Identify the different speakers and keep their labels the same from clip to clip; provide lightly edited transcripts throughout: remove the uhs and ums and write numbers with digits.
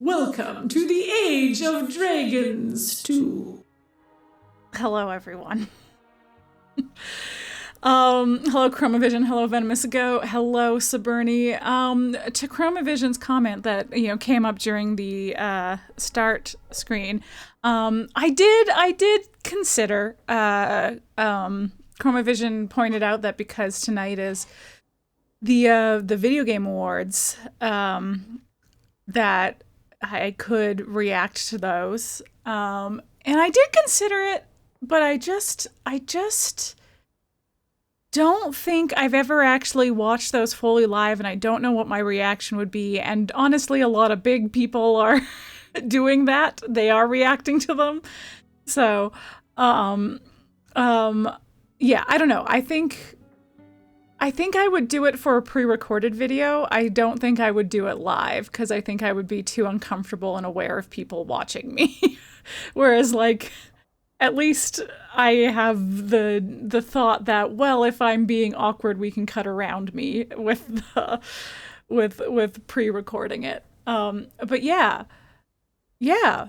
Speaker 1: Welcome to the Age of Dragons 2.
Speaker 2: Hello, everyone. Hello, Chromavision. Hello, Venomous Go. Hello, Saberni. To Chromavision's comment that, came up during the start screen, I did consider, Chromavision pointed out that because tonight is the Video Game Awards, that I could react to those. And I did consider it, but I just don't think I've ever actually watched those fully live, and I don't know what my reaction would be. And honestly, a lot of big people are doing that. They are reacting to them. So, yeah, I don't know. I think I would do it for a pre-recorded video. I don't think I would do it live because I think I would be too uncomfortable and aware of people watching me. Whereas, like, at least I have the thought that, well, if I'm being awkward, we can cut around me with pre-recording it. But yeah.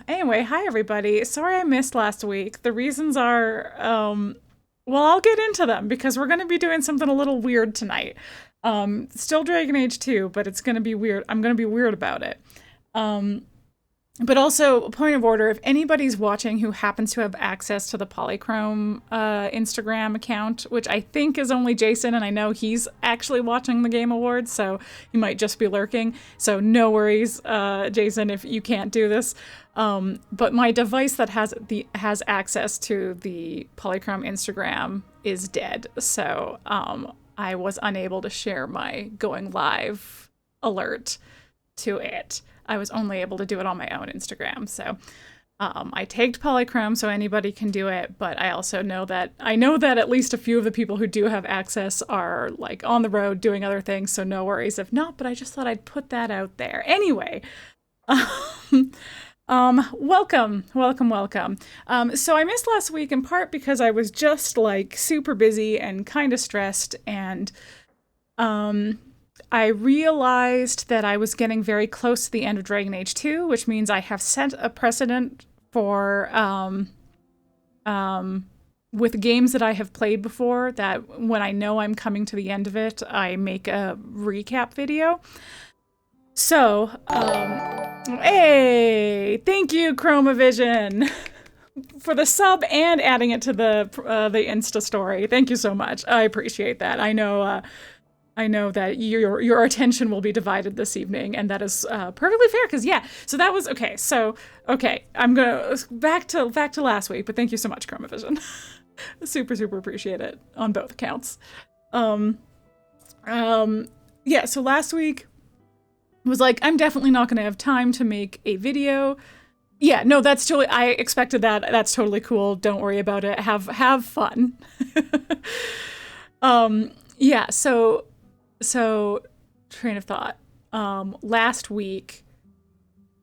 Speaker 2: Anyway, hi everybody. Sorry I missed last week. The reasons are, well, I'll get into them because we're going to be doing something a little weird tonight. Still Dragon Age 2, but it's going to be weird. I'm going to be weird about it. But also, point of order, if anybody's watching who happens to have access to the Polychrome Instagram account, which I think is only Jason, and I know he's actually watching the Game Awards, so he might just be lurking. So no worries, Jason, if you can't do this. But my device that has access to the Polychrome Instagram is dead, so I was unable to share my going live alert to it. I was only able to do it on my own Instagram. So I tagged Polychrome so anybody can do it, but I also know that at least a few of the people who do have access are like on the road doing other things, so no worries if not, but I just thought I'd put that out there. Anyway, welcome. So I missed last week in part because I was just like super busy and kind of stressed, and I realized that I was getting very close to the end of Dragon Age 2, which means I have set a precedent for, with games that I have played before, that when I know I'm coming to the end of it, I make a recap video. So, hey, thank you, Chromavision, for the sub and adding it to the Insta story. Thank you so much. I appreciate that. I know that your attention will be divided this evening, and that is perfectly fair, because yeah, so that was okay. So okay, I'm gonna back to last week, but thank you so much, Chromavision. super appreciate it on both accounts. Yeah, so last week was like, I'm definitely not gonna have time to make a video. Yeah, no, that's totally, I expected that. That's totally cool. Don't worry about it. Have fun. Yeah, so train of thought. Last week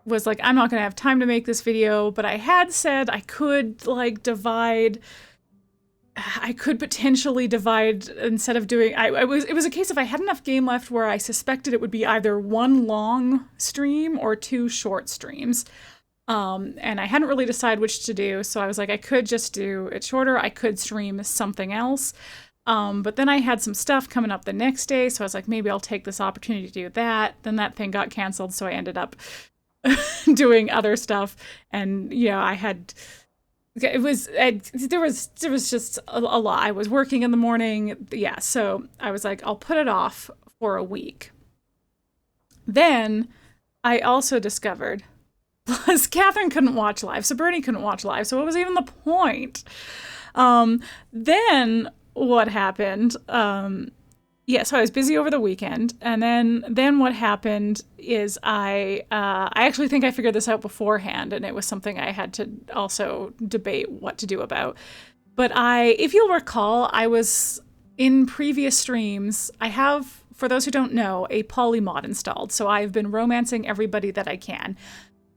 Speaker 2: was like, I'm not gonna have time to make this video, but I had said I could potentially divide instead of doing, it was a case of I had enough game left where I suspected it would be either one long stream or two short streams. And I hadn't really decided which to do, so I was like, I could just do it shorter, I could stream something else. But then I had some stuff coming up the next day, so I was like, maybe I'll take this opportunity to do that. Then that thing got canceled, so I ended up doing other stuff. And yeah, there was just a lot. I was working in the morning, yeah, so I was like, I'll put it off for a week. Then I also discovered, plus Catherine couldn't watch live, so Bernie couldn't watch live, so what was even the point? Then what happened, yeah, so I was busy over the weekend, and then what happened is I actually think I figured this out beforehand, and it was something I had to also debate what to do about. But if you'll recall, I was in previous streams, I have, for those who don't know, a polymod installed, so I've been romancing everybody that I can.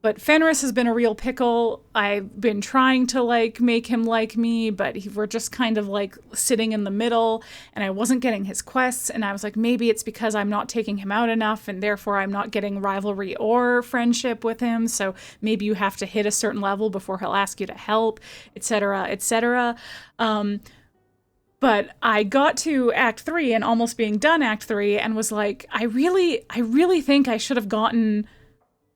Speaker 2: But Fenris has been a real pickle. I've been trying to like make him like me, but we're just kind of like sitting in the middle, and I wasn't getting his quests. And I was like, maybe it's because I'm not taking him out enough, and therefore I'm not getting rivalry or friendship with him. So maybe you have to hit a certain level before he'll ask you to help, etc., etc. But I got to Act 3 and almost being done Act 3 and was like, I really think I should have gotten...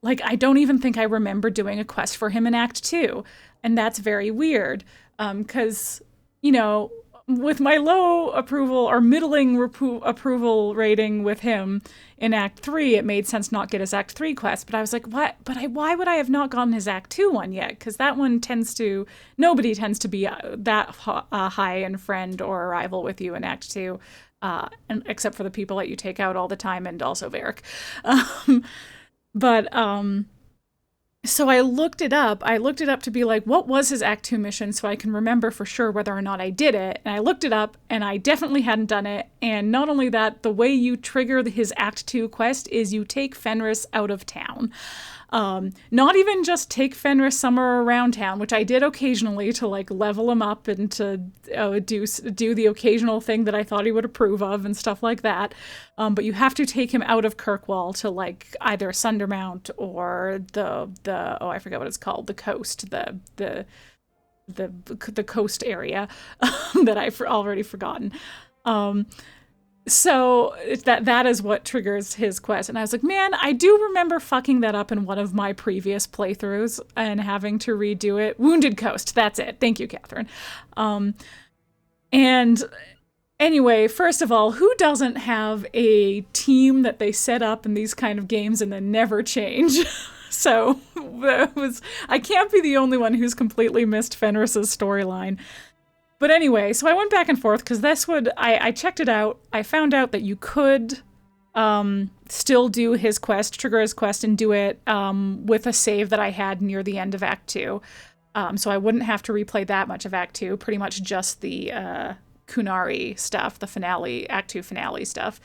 Speaker 2: Like, I don't even think I remember doing a quest for him in Act 2. And that's very weird. Because, you know, with my low approval or middling approval rating with him in Act 3, it made sense not get his Act 3 quest. But I was like, what? But why would I have not gotten his Act 2 one yet? Because that one nobody tends to be that high in friend or rival with you in Act 2. And except for the people that you take out all the time, and also Varric. But, so I looked it up. I looked it up to be like, what was his Act 2 mission so I can remember for sure whether or not I did it. And I looked it up, and I definitely hadn't done it. And not only that, the way you trigger his Act 2 quest is you take Fenris out of town. Not even just take Fenris somewhere around town, which I did occasionally to like level him up and to do the occasional thing that I thought he would approve of and stuff like that. But you have to take him out of Kirkwall to like either Sundermount or I forget what it's called, the coast, the coast area that I've already forgotten. So that is what triggers his quest. And I was like, man, I do remember fucking that up in one of my previous playthroughs and having to redo it. Wounded Coast, that's it. Thank you, Catherine. And anyway, first of all, who doesn't have a team that they set up in these kind of games and then never change? So I can't be the only one who's completely missed Fenris's storyline. But anyway, so I went back and forth because I checked it out. I found out that you could still do his quest, trigger his quest, and do it with a save that I had near the end of Act 2. So I wouldn't have to replay that much of Act 2, pretty much just the Qunari stuff, the finale, Act 2 finale stuff.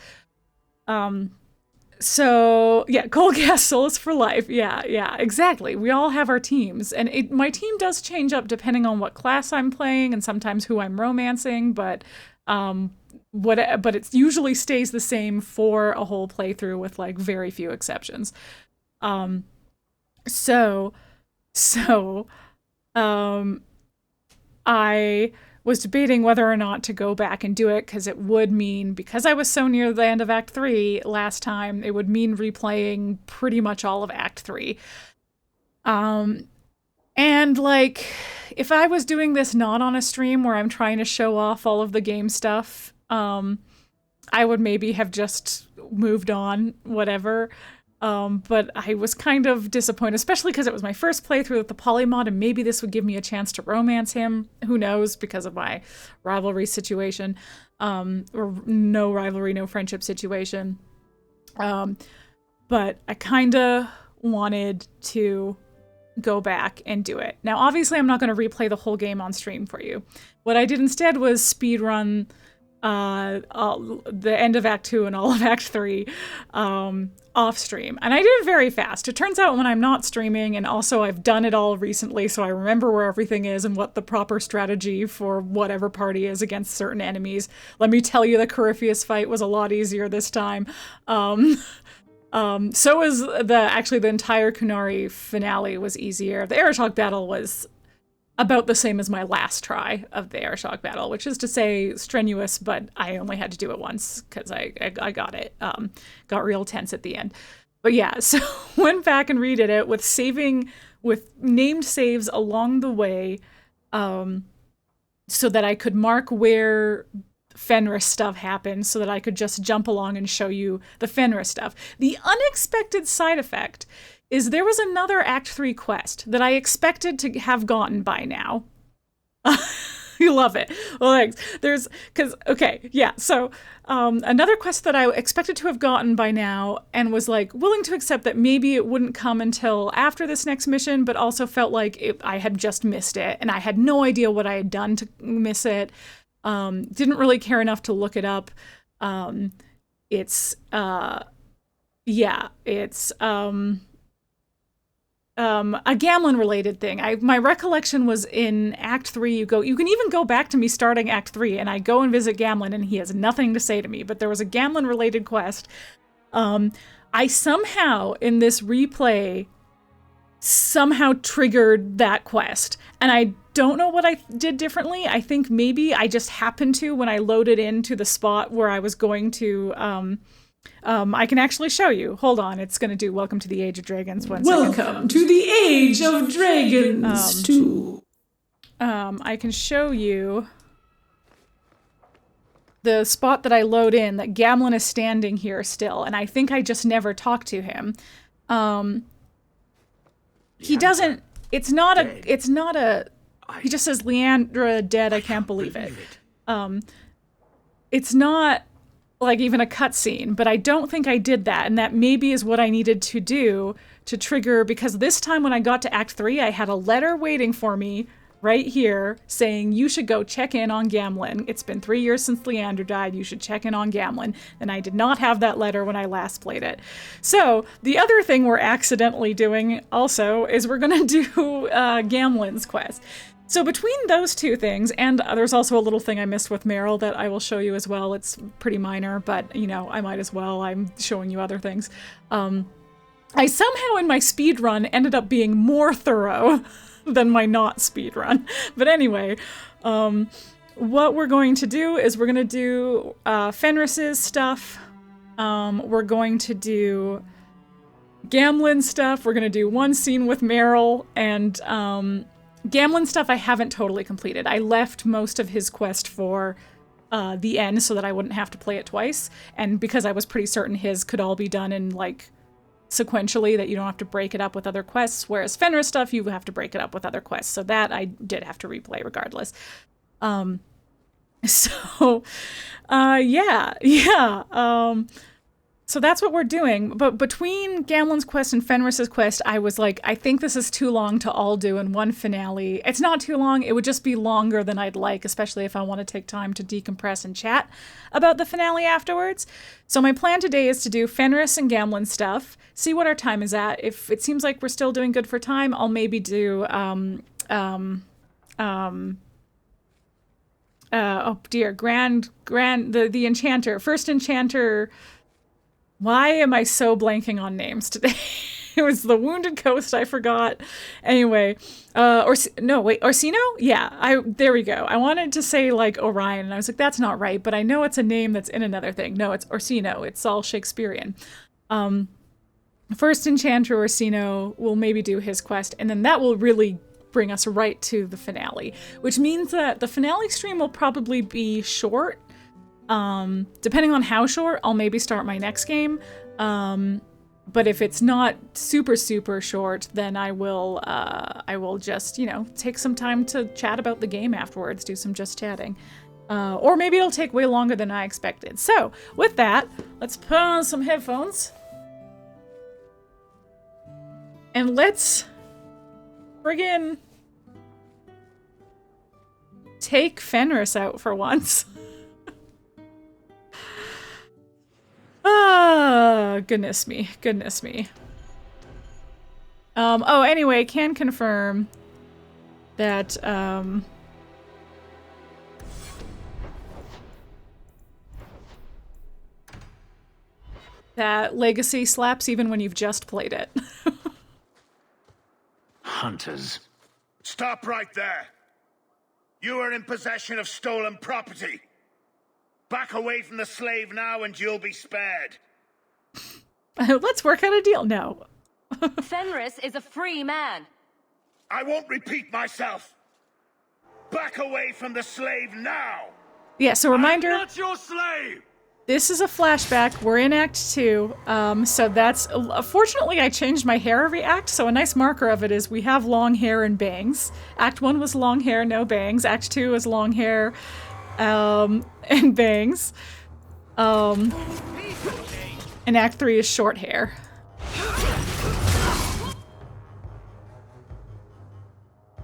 Speaker 2: So, yeah, Coal Gas Souls for life. Yeah, exactly. We all have our teams. And my team does change up depending on what class I'm playing and sometimes who I'm romancing, but it usually stays the same for a whole playthrough with, like, very few exceptions. I was debating whether or not to go back and do it because it would mean, because I was so near the end of Act 3 last time, it would mean replaying pretty much all of Act 3. And like, if I was doing this not on a stream where I'm trying to show off all of the game stuff, I would maybe have just moved on, whatever. But I was kind of disappointed, especially because it was my first playthrough with the polymod, and maybe this would give me a chance to romance him. Who knows, because of my rivalry situation, or no rivalry, no friendship situation. But I kind of wanted to go back and do it. Now, obviously, I'm not going to replay the whole game on stream for you. What I did instead was speedrun the end of Act 2 and all of Act 3 off stream. And I did it very fast. It turns out when I'm not streaming, and also I've done it all recently, so I remember where everything is and what the proper strategy for whatever party is against certain enemies. Let me tell you, the Corypheus fight was a lot easier this time. So was the entire Qunari finale was easier. The Arashok battle was about the same as my last try of the Arashok battle, which is to say strenuous, but I only had to do it once because I got it. Got real tense at the end. But yeah, so went back and redid it with named saves along the way, so that I could mark where Fenris stuff happened so that I could just jump along and show you the Fenris stuff. The unexpected side effect is there was another Act 3 quest that I expected to have gotten by now. You love it. Well, thanks. So another quest that I expected to have gotten by now and was like willing to accept that maybe it wouldn't come until after this next mission, but also felt like I had just missed it and I had no idea what I had done to miss it. Didn't really care enough to look it up. a Gamlen related thing. My recollection was in Act 3, you can even go back to me starting Act 3, and I go and visit Gamlen, and he has nothing to say to me, but there was a Gamlen related quest. I somehow, in this replay, somehow triggered that quest, and I don't know what I did differently. I think maybe I just happened to, when I loaded into the spot where I was going to, I can actually show you. Hold on, it's going to do Welcome to the Age of Dragons.
Speaker 1: Welcome to the Age of Dragons 2.
Speaker 2: I can show you the spot that I load in, that Gamlen is standing here still, and I think I just never talked to him. He doesn't, it's not a, he just says, Leandra dead, I can't believe it. It's not like even a cutscene, but I don't think I did that, and that maybe is what I needed to do to trigger, because this time when I got to Act 3, I had a letter waiting for me right here saying, you should go check in on Gamlen. It's been 3 years since Leander died, you should check in on Gamlen. And I did not have that letter when I last played it. So the other thing we're accidentally doing also is we're gonna do Gamlen's quest. So between those two things, and there's also a little thing I missed with Merrill that I will show you as well. It's pretty minor, but you know, I might as well. I'm showing you other things. I somehow in my speed run ended up being more thorough than my not speed run. But anyway, what we're going to do is we're going to do Fenris's stuff. We're going to do Gamlen stuff. We're going to do one scene with Merrill, and Gamlen stuff I haven't totally completed. I left most of his quest for the end so that I wouldn't have to play it twice, and because I was pretty certain his could all be done in like sequentially, that you don't have to break it up with other quests, whereas Fenris stuff you have to break it up with other quests, so that I did have to replay regardless. So that's what we're doing. But between Gamlen's quest and Fenris's quest, I was like, I think this is too long to all do in one finale. It's not too long, it would just be longer than I'd like, especially if I want to take time to decompress and chat about the finale afterwards. So my plan today is to do Fenris and Gamlen stuff, see what our time is at. If it seems like we're still doing good for time, I'll maybe do, oh dear, the Enchanter, first Enchanter. Why am I so blanking on names today? It was the Wounded Coast, I forgot. Anyway, Orsino? Yeah, there we go. I wanted to say like Orion, and I was like, that's not right, but I know it's a name that's in another thing. No, it's Orsino. It's all Shakespearean. First Enchanter Orsino will maybe do his quest, and then that will really bring us right to the finale, which means that the finale stream will probably be short. Depending on how short, I'll maybe start my next game. But if it's not super, super short, then I will just, you know, take some time to chat about the game afterwards, do some just chatting. Or maybe it'll take way longer than I expected. So, with that, let's put on some headphones. And let's friggin' take Fenris out for once. Ah, goodness me. Oh, anyway, can confirm that, that Legacy slaps even when you've just played it.
Speaker 3: Hunters.
Speaker 4: Stop right there! You are in possession of stolen property! Back away from the slave now and you'll be spared.
Speaker 2: Let's work out a deal. No.
Speaker 5: Fenris is a free man.
Speaker 4: I won't repeat myself. Back away from the slave now.
Speaker 2: Yeah, so reminder.
Speaker 4: I'm not your slave.
Speaker 2: This is a flashback. We're in Act 2. So that's... Fortunately, I changed my hair every act, so a nice marker of it is we have long hair and bangs. Act 1 was long hair, no bangs. Act 2 is long hair... and bangs. And Act 3 is short hair.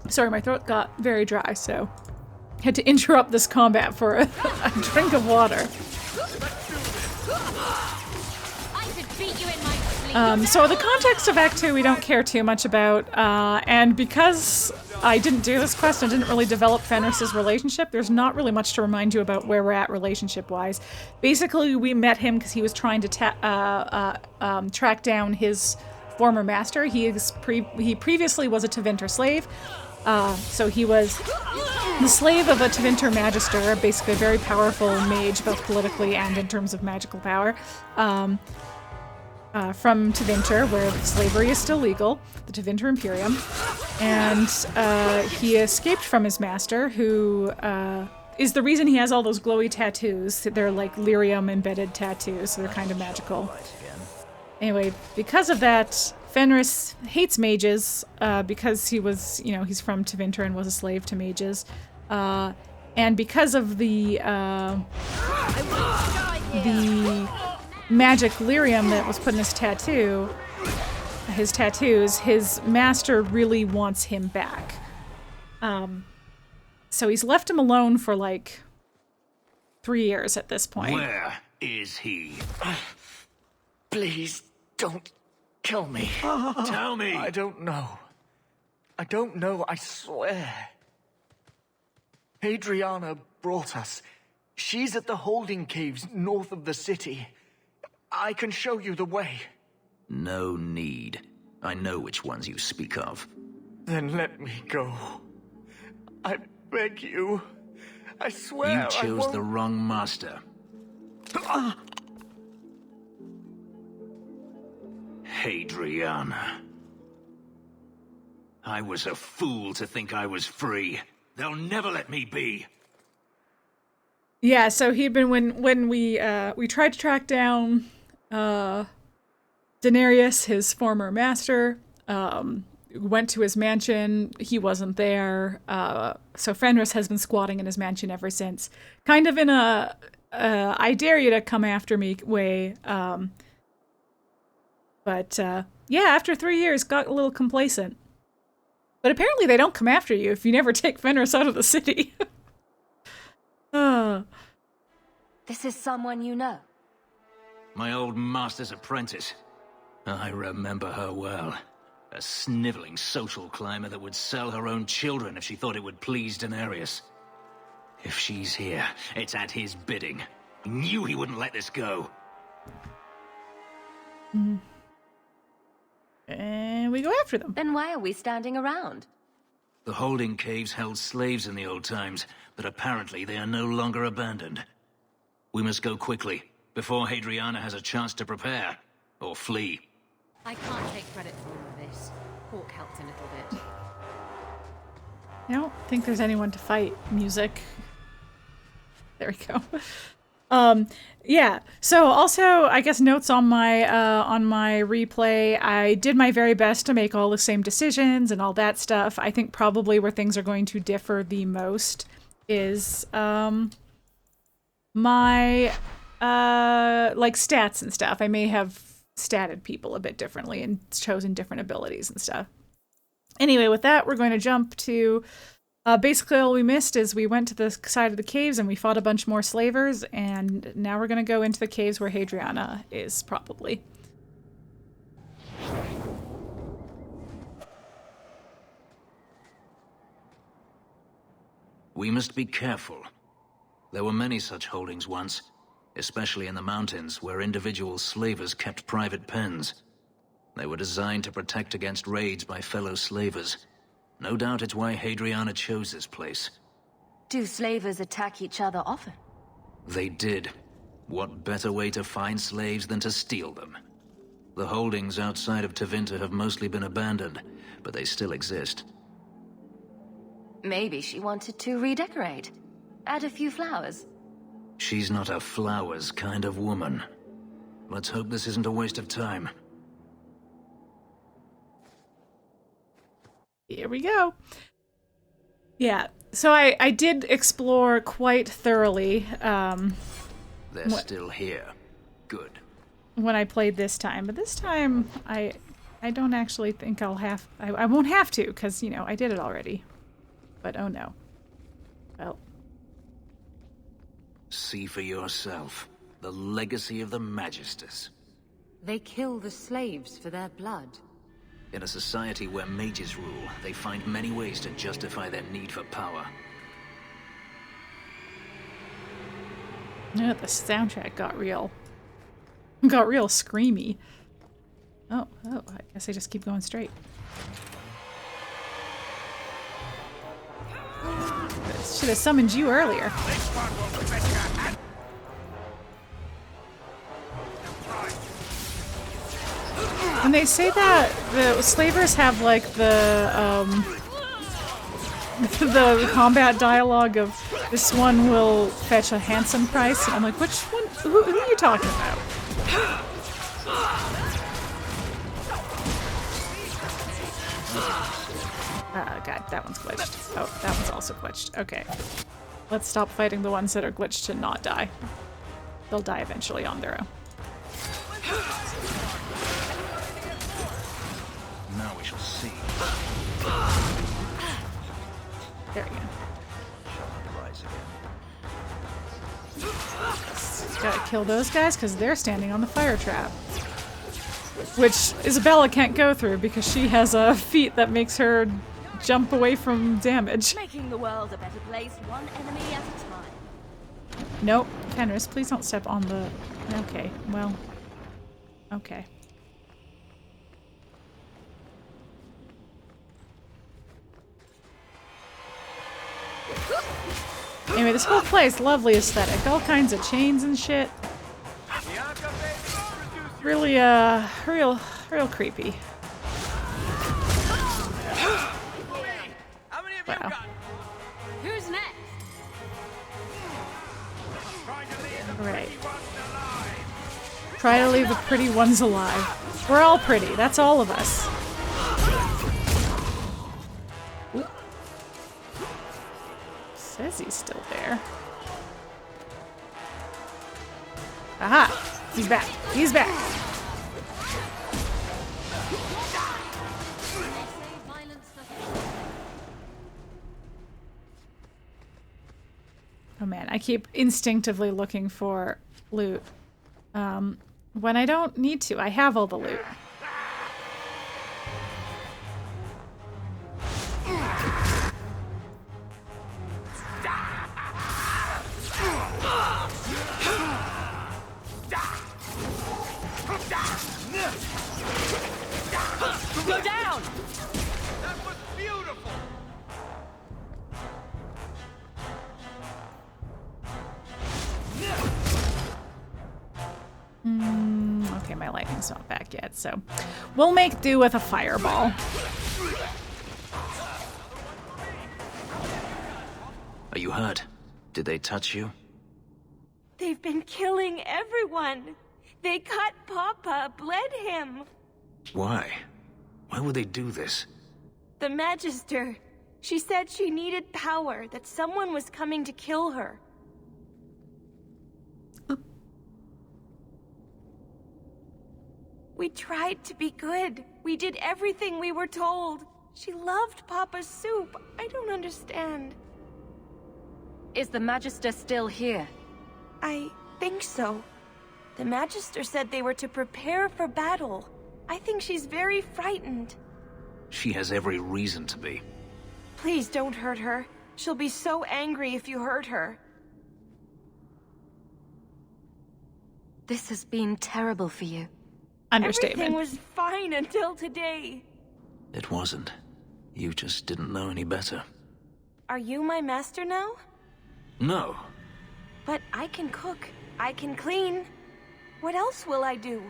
Speaker 2: Sorry, my throat got very dry, so had to interrupt this combat for a drink of water.
Speaker 5: I could beat you in my sleep.
Speaker 2: So the context of Act 2 we don't care too much about, and because I didn't do this quest and didn't really develop Fenris's relationship, there's not really much to remind you about where we're at relationship-wise. Basically, we met him because he was trying to track down his former master. He previously was a Tevinter slave, so he was the slave of a Tevinter magister, basically a very powerful mage, both politically and in terms of magical power. From Tevinter, where slavery is still legal, the Tevinter Imperium, and he escaped from his master, who is the reason he has all those glowy tattoos. They're like lyrium-embedded tattoos, so they're kind of magical. Anyway, because of that, Fenris hates mages because he was, he's from Tevinter and was a slave to mages, and because of the magic lyrium that was put in his tattoos, his master really wants him back. So he's left him alone for like 3 years at this point.
Speaker 4: Where is he?
Speaker 3: Please don't kill me.
Speaker 4: Tell me.
Speaker 3: I don't know. I swear. Hadriana brought us. She's at the holding caves north of the city. I can show you the way.
Speaker 6: No need. I know which ones you speak of.
Speaker 3: Then let me go. I beg you. I swear
Speaker 6: You
Speaker 3: I
Speaker 6: chose
Speaker 3: won't...
Speaker 6: the wrong master. Hadriana. I was a fool to think I was free. They'll never let me be.
Speaker 2: Yeah, so he'd been when we tried to track down Daenerys, his former master, went to his mansion. He wasn't there. So Fenris has been squatting in his mansion ever since, kind of in a I dare you to come after me way. But yeah, after 3 years, got a little complacent. But apparently they don't come after you if you never take Fenris out of the city.
Speaker 5: This is someone you know.
Speaker 6: My old master's apprentice. I remember her well. A sniveling social climber that would sell her own children if she thought it would please Daenerys. If she's here, it's at his bidding. I knew he wouldn't let this go.
Speaker 2: And we go after them.
Speaker 5: Then why are we standing around?
Speaker 6: The holding caves held slaves in the old times, but apparently they are no longer abandoned. We must go quickly, before Hadriana has a chance to prepare, or flee.
Speaker 7: I can't take credit for all of this. Hawk helped a little bit.
Speaker 2: I don't think there's anyone to fight. Music. There we go. Yeah. So also, I guess notes on my replay. I did my very best to make all the same decisions and all that stuff. I think probably where things are going to differ the most is my like stats and stuff. I may have statted people a bit differently and chosen different abilities and stuff. Anyway, with that, we're going to jump to basically all we missed is we went to the side of the caves and we fought a bunch more slavers, and now we're going to go into the caves where Hadriana is, probably.
Speaker 6: We must be careful. There were many such holdings once, especially in the mountains where individual slavers kept private pens. They were designed to protect against raids by fellow slavers. No doubt it's why Hadriana chose this place.
Speaker 5: Do slavers attack each other often?
Speaker 6: They did. What better way to find slaves than to steal them? The holdings outside of Tevinter have mostly been abandoned, but they still exist.
Speaker 5: Maybe she wanted to redecorate. Add a few flowers.
Speaker 6: She's not a flowers kind of woman. Let's hope this isn't a waste of time.
Speaker 2: Here we go. Yeah, so I did explore quite thoroughly
Speaker 6: They're still here. Good.
Speaker 2: when I played this time, but this time I don't actually think I won't have to, because, you know, I did it already. But oh no. Well.
Speaker 6: See for yourself. The legacy of the Magisters.
Speaker 5: They kill the slaves for their blood.
Speaker 6: In a society where mages rule, they find many ways to justify their need for power.
Speaker 2: Yeah, the soundtrack got real screamy. Oh, I guess I just keep going straight. Should have summoned you earlier. When they say that the slavers have like the combat dialogue of this one will fetch a handsome price, and I'm like, which one? Who are you talking about? God, that one's glitched. Oh, that one's also glitched. Okay. Let's stop fighting the ones that are glitched to not die. They'll die eventually on their own.
Speaker 6: Now we shall see.
Speaker 2: There we go.
Speaker 6: Rise again.
Speaker 2: Gotta kill those guys because they're standing on the fire trap. Which Isabella can't go through because she has a feat that makes her jump away from damage.
Speaker 7: Making the world a better place, one enemy at a time.
Speaker 2: Nope. Fenris, please don't step on the... Okay, well... Okay. Anyway, this whole place, lovely aesthetic. All kinds of chains and shit. Really, real creepy. Wow.
Speaker 7: Who's next?
Speaker 2: Right. Try to leave the pretty ones alive. We're all pretty. That's all of us. Oop. Says he's still there. Aha! He's back. He's back. Oh man, I keep instinctively looking for loot. When I don't need to, I have all the loot.
Speaker 7: Go down!
Speaker 4: That was beautiful!
Speaker 2: Okay, my lightning's not back yet, so we'll make do with a fireball.
Speaker 6: Are you hurt? Did they touch you?
Speaker 8: They've been killing everyone. They cut Papa, bled him.
Speaker 6: Why? Why would they do this?
Speaker 8: The Magister. She said she needed power, that someone was coming to kill her. We tried to be good. We did everything we were told. She loved Papa's soup. I don't understand.
Speaker 5: Is the Magister still here?
Speaker 8: I think so. The Magister said they were to prepare for battle. I think she's very frightened.
Speaker 6: She has every reason to be.
Speaker 8: Please don't hurt her. She'll be so angry if you hurt her.
Speaker 5: This has been terrible for you.
Speaker 2: Understatement.
Speaker 8: Everything was fine until today.
Speaker 6: It wasn't. You just didn't know any better.
Speaker 8: Are you my master now?
Speaker 6: No.
Speaker 8: But I can cook. I can clean. What else will I do?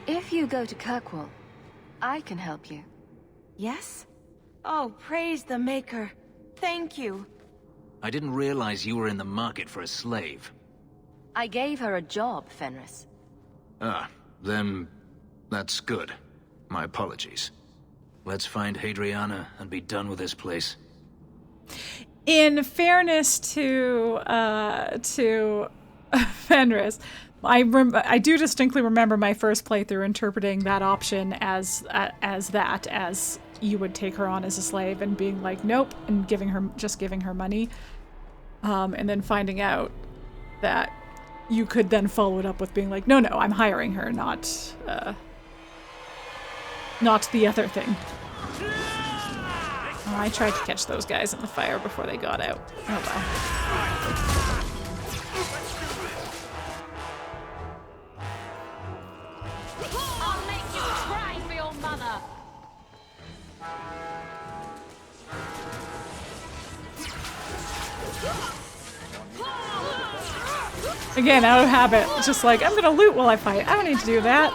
Speaker 5: If you go to Kirkwall, I can help you.
Speaker 8: Yes? Oh, praise the Maker. Thank you.
Speaker 6: I didn't realize you were in the market for a slave.
Speaker 5: I gave her a job, Fenris.
Speaker 6: Ah, then that's good. My apologies. Let's find Hadriana and be done with this place.
Speaker 2: In fairness to Fenris, I do distinctly remember my first playthrough interpreting that option as you would take her on as a slave and being like, nope, and giving her money, and then finding out that you could then follow it up with being like, no, I'm hiring her, not the other thing. Oh, I tried to catch those guys in the fire before they got out. Oh well.
Speaker 7: I'll make you cry for your mother.
Speaker 2: Again, out of habit, just like, I'm gonna loot while I fight. I don't need to do that.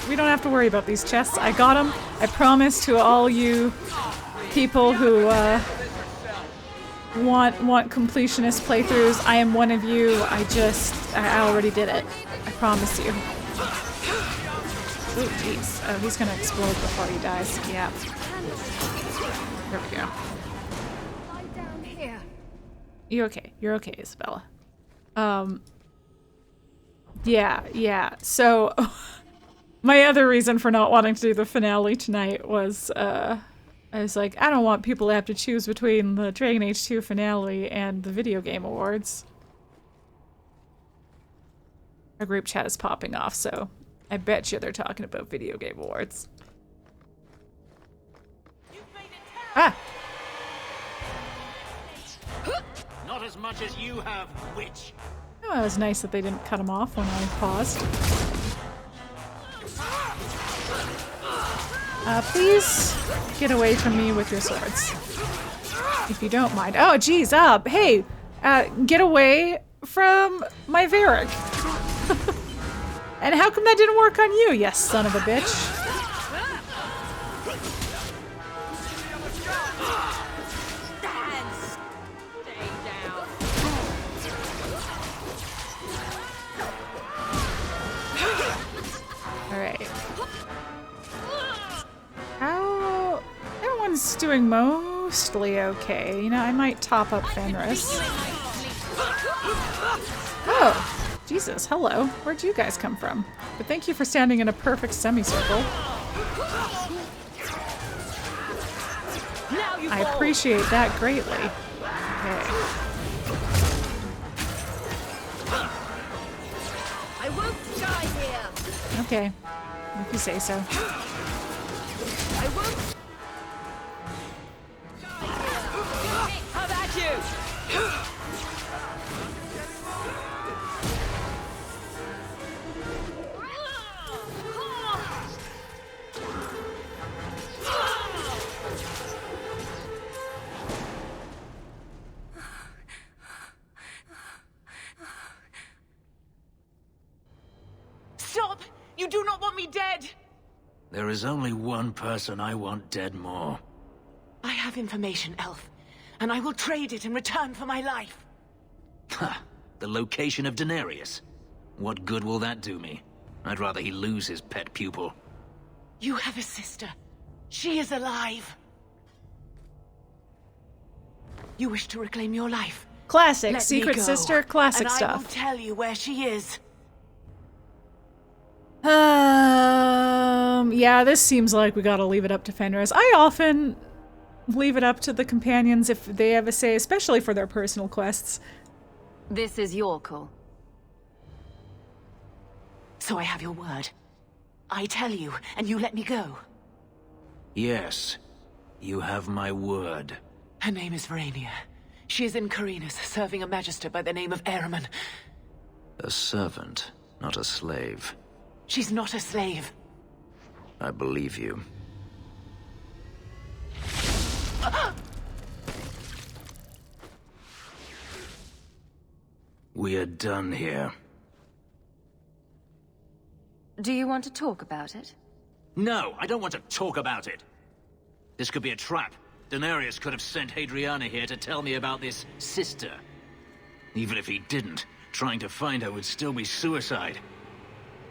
Speaker 2: We don't have to worry about these chests. I got them. I promise to all you people who want completionist playthroughs, I am one of you. I already did it. I promise you. Oh, jeez. Oh, he's gonna explode before he dies. Yeah. There we go.
Speaker 7: Lie down here.
Speaker 2: You're okay. You're okay, Isabella. Yeah. So, my other reason for not wanting to do the finale tonight was, I was like, I don't want people to have to choose between the Dragon Age 2 finale and the Video Game Awards. Our group chat is popping off, so I bet you they're talking about Video Game Awards. Ah!
Speaker 6: Not as much as you have, witch.
Speaker 2: Oh, it was nice that they didn't cut him off when I paused. Please get away from me with your swords. If you don't mind. Oh, geez, hey, get away from my Varric. And how come that didn't work on you, you son of a bitch? Alright. How... Everyone's doing mostly okay. You know, I might top up Fenris. Oh! Jesus, hello. Where'd you guys come from? But thank you for standing in a perfect semicircle. I appreciate that greatly. Okay.
Speaker 7: I won't die here.
Speaker 2: Okay. If you say so.
Speaker 7: I won't die here. How about you?
Speaker 8: Stop! You do not want me dead!
Speaker 6: There is only one person I want dead more.
Speaker 8: I have information, Elf, and I will trade it in return for my life.
Speaker 6: Ha! The location of Denarius. What good will that do me? I'd rather he lose his pet pupil.
Speaker 8: You have a sister. She is alive. You wish to reclaim your life.
Speaker 2: Classic.
Speaker 8: Let
Speaker 2: Secret
Speaker 8: me go,
Speaker 2: sister, classic
Speaker 8: and
Speaker 2: stuff.
Speaker 8: I will tell you where she is.
Speaker 2: Yeah, this seems like we gotta leave it up to Fenris. I often leave it up to the companions if they have a say, especially for their personal quests.
Speaker 5: This is your call.
Speaker 8: So I have your word. I tell you, and you let me go.
Speaker 6: Yes, you have my word.
Speaker 8: Her name is Verania. She is in Carinus, serving a magister by the name of Ahriman.
Speaker 6: A servant, not a slave.
Speaker 8: She's not a slave.
Speaker 6: I believe you. We are done here.
Speaker 5: Do you want to talk about it?
Speaker 6: No, I don't want to talk about it. This could be a trap. Denarius could have sent Hadriana here to tell me about this sister. Even if he didn't, trying to find her would still be suicide.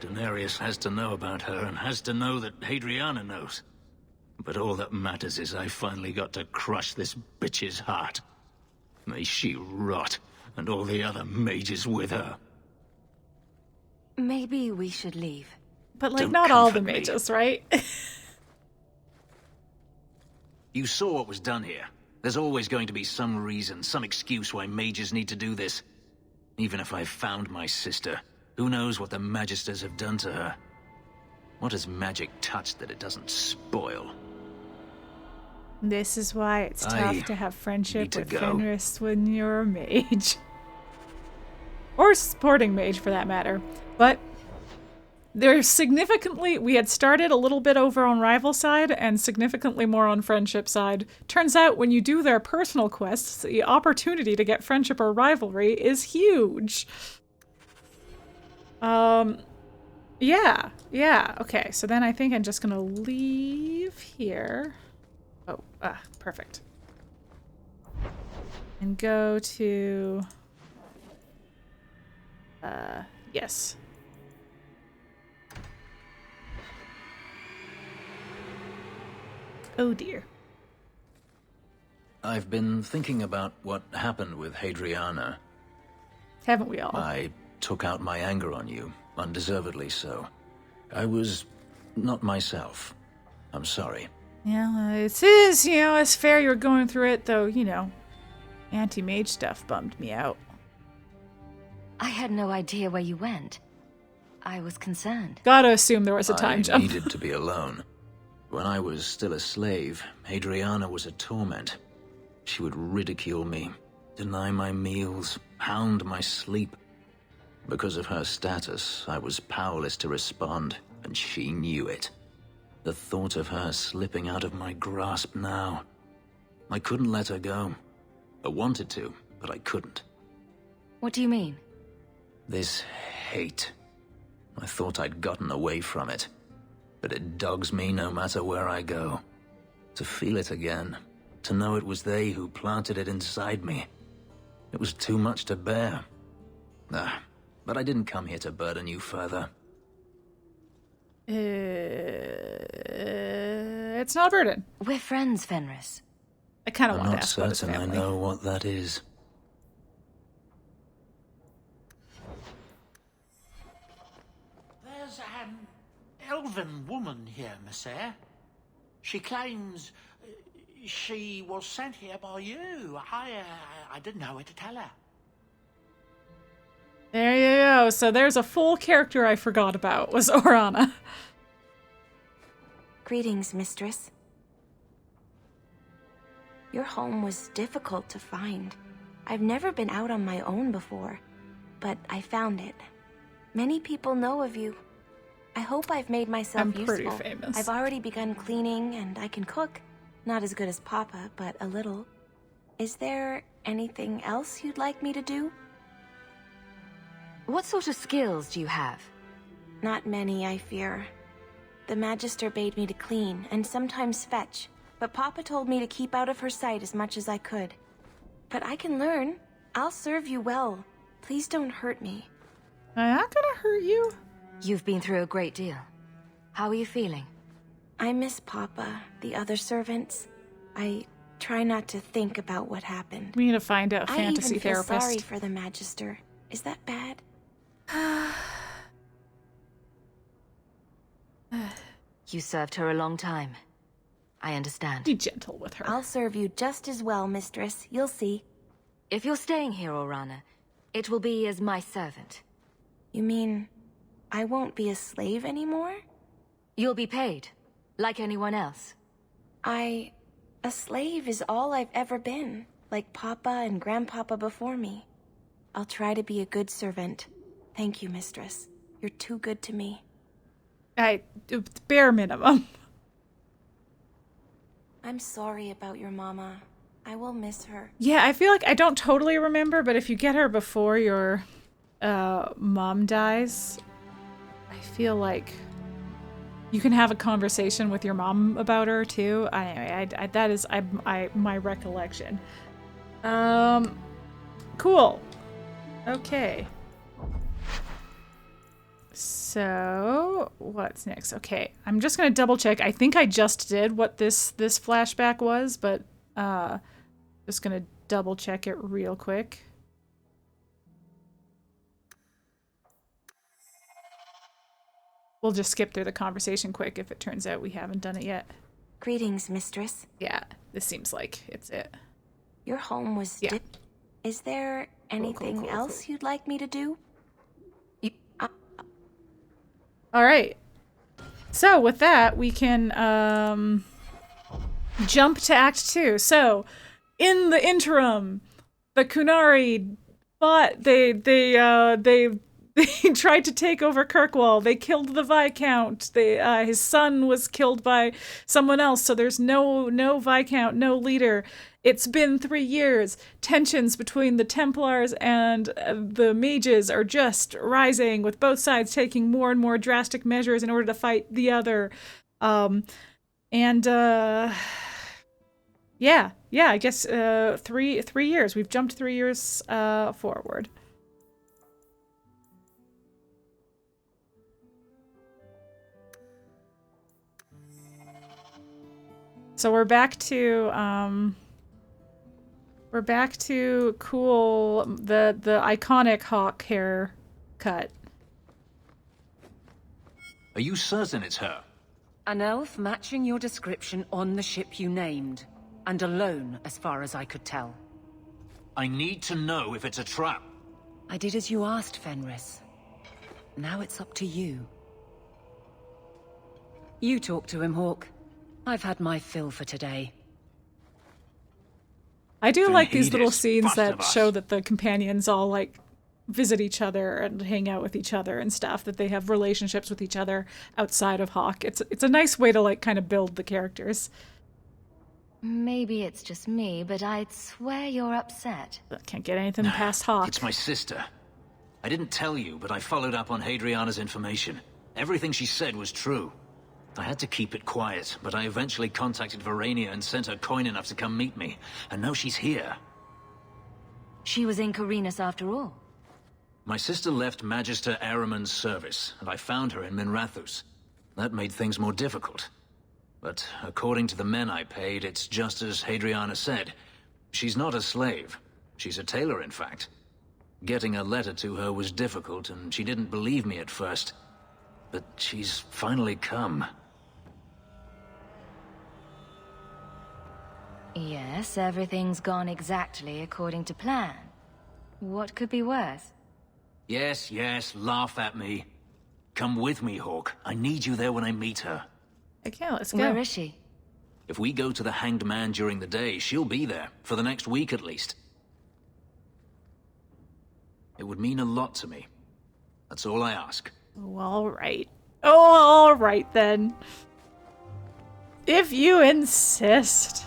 Speaker 6: Denarius has to know about her and has to know that Hadriana knows. But all that matters is I finally got to crush this bitch's heart. May she rot, and all the other mages with her.
Speaker 5: Maybe we should leave.
Speaker 2: But, like,
Speaker 6: Don't
Speaker 2: not all the
Speaker 6: comfort me.
Speaker 2: mages, right?
Speaker 6: You saw what was done here. There's always going to be some reason, some excuse why mages need to do this. Even if I found my sister, who knows what the Magisters have done to her? What has magic touched that it doesn't spoil?
Speaker 2: This is why it's tough to have friendship
Speaker 6: need to
Speaker 2: with
Speaker 6: go.
Speaker 2: Fenris when you're a mage. Or supporting mage, for that matter. But there's significantly... We had started a little bit over on rival side and significantly more on friendship side. Turns out when you do their personal quests, the opportunity to get friendship or rivalry is huge. Yeah. Okay, so then I think I'm just gonna leave here. Oh, perfect. And go to... yes. Oh dear.
Speaker 6: I've been thinking about what happened with Hadriana.
Speaker 2: Haven't we all?
Speaker 6: I took out my anger on you, undeservedly so. I was not myself. I'm sorry.
Speaker 2: Yeah, it is, you know, it's fair you're going through it, though, you know, anti-mage stuff bummed me out.
Speaker 5: I had no idea where you went. I was concerned.
Speaker 2: Gotta assume there was a time
Speaker 6: I
Speaker 2: jump.
Speaker 6: needed to be alone. When I was still a slave, Hadriana was a torment. She would ridicule me, deny my meals, hound my sleep. Because of her status, I was powerless to respond, and she knew it. The thought of her slipping out of my grasp now. I couldn't let her go. I wanted to, but I couldn't.
Speaker 5: What do you mean?
Speaker 6: This hate. I thought I'd gotten away from it. But it dogs me no matter where I go. To feel it again. To know it was they who planted it inside me. It was too much to bear. But I didn't come here to burden you further.
Speaker 2: It's not a burden.
Speaker 5: We're friends, Fenris.
Speaker 2: I kind of
Speaker 6: I'm
Speaker 2: want to
Speaker 6: not
Speaker 2: ask about his
Speaker 6: certain I
Speaker 2: family.
Speaker 6: know what that is.
Speaker 9: There's an elven woman here, Monsieur. She claims she was sent here by you. I didn't know what to tell her.
Speaker 2: There you go. So there's a full character I forgot about, was Orana.
Speaker 8: Greetings, mistress. Your home was difficult to find. I've never been out on my own before, but I found it. Many people know of you. I hope I've made myself
Speaker 2: I'm
Speaker 8: useful.
Speaker 2: pretty famous.
Speaker 8: I've already begun cleaning and I can cook. Not as good as Papa, but a little. Is there anything else you'd like me to do?
Speaker 5: What sort of skills do you have?
Speaker 8: Not many, I fear. The Magister bade me to clean and sometimes fetch, but Papa told me to keep out of her sight as much as I could. But I can learn. I'll serve you well. Please don't hurt me.
Speaker 2: I'm not gonna hurt you.
Speaker 5: You've been through a great deal. How are you feeling?
Speaker 8: I miss Papa, the other servants. I try not to think about what happened.
Speaker 2: We need to find a fantasy
Speaker 8: I even feel
Speaker 2: therapist.
Speaker 8: sorry for the Magister. Is that bad?
Speaker 5: You served her a long time. I understand.
Speaker 2: Be gentle with her.
Speaker 8: I'll serve you just as well, mistress. You'll see.
Speaker 5: If you're staying here, Orana, it will be as my servant.
Speaker 8: You mean I won't be a slave anymore?
Speaker 5: You'll be paid, like anyone else.
Speaker 8: A slave is all I've ever been, like Papa and Grandpapa before me. I'll try to be a good servant. Thank you, mistress. You're too good to me.
Speaker 2: Bare minimum.
Speaker 8: I'm sorry about your mama. I will miss her.
Speaker 2: Yeah, I feel like I don't totally remember, but if you get her before your mom dies, I feel like you can have a conversation with your mom about her too. Anyway, that is my recollection. Cool. Okay. So, what's next? Okay, I'm just gonna double check. I think I just did what this flashback was, but just gonna double check it real quick. We'll just skip through the conversation quick if it turns out we haven't done it yet.
Speaker 8: Greetings, mistress.
Speaker 2: Yeah, this seems like it's it.
Speaker 8: Your home was
Speaker 2: Yeah.
Speaker 8: Is there Anything else you'd like me to do?
Speaker 2: All right. So with that, we can jump to Act 2. So, in the interim, the Qunari fought. They tried to take over Kirkwall. They killed the Viscount. His son was killed by someone else. So there's no Viscount, no leader. It's been 3 years. Tensions between the Templars and the mages are just rising, with both sides taking more and more drastic measures in order to fight the other. Yeah, I guess 3 years. We've jumped 3 years forward. So we're back to cool the iconic hawk haircut.
Speaker 6: Are you certain it's her?
Speaker 7: An elf matching your description on the ship you named, and alone as far as I could tell.
Speaker 6: I need to know if it's a trap.
Speaker 7: I did as you asked, Fenris. Now it's up to you. You talk to him, Hawk. I've had my fill for today.
Speaker 2: I do like these little scenes
Speaker 6: Bust of
Speaker 2: that
Speaker 6: us.
Speaker 2: show that the companions all like visit each other and hang out with each other and stuff, that they have relationships with each other outside of Hawk. It's a nice way to like kind of build the characters.
Speaker 5: Maybe it's just me, but I'd swear you're upset.
Speaker 2: Can't get anything past Hawk.
Speaker 6: It's my sister. I didn't tell you, but I followed up on Hadriana's information. Everything she said was true. I had to keep it quiet, but I eventually contacted Verania and sent her coin enough to come meet me. And now she's here.
Speaker 5: She was in Carinus after all.
Speaker 6: My sister left Magister Ahriman's service, and I found her in Minrathous. That made things more difficult. But according to the men I paid, it's just as Hadriana said. She's not a slave. She's a tailor, in fact. Getting a letter to her was difficult, and she didn't believe me at first. But she's finally come.
Speaker 5: Yes, everything's gone exactly according to plan. What could be worse?
Speaker 6: Yes, laugh at me. Come with me, Hawk. I need you there when I meet her.
Speaker 2: Okay, let's go.
Speaker 5: Where is she?
Speaker 6: If we go to the Hanged Man during the day, she'll be there, for the next week at least. It would mean a lot to me. That's all I ask.
Speaker 2: Oh, all right. Oh, all right then. If you insist.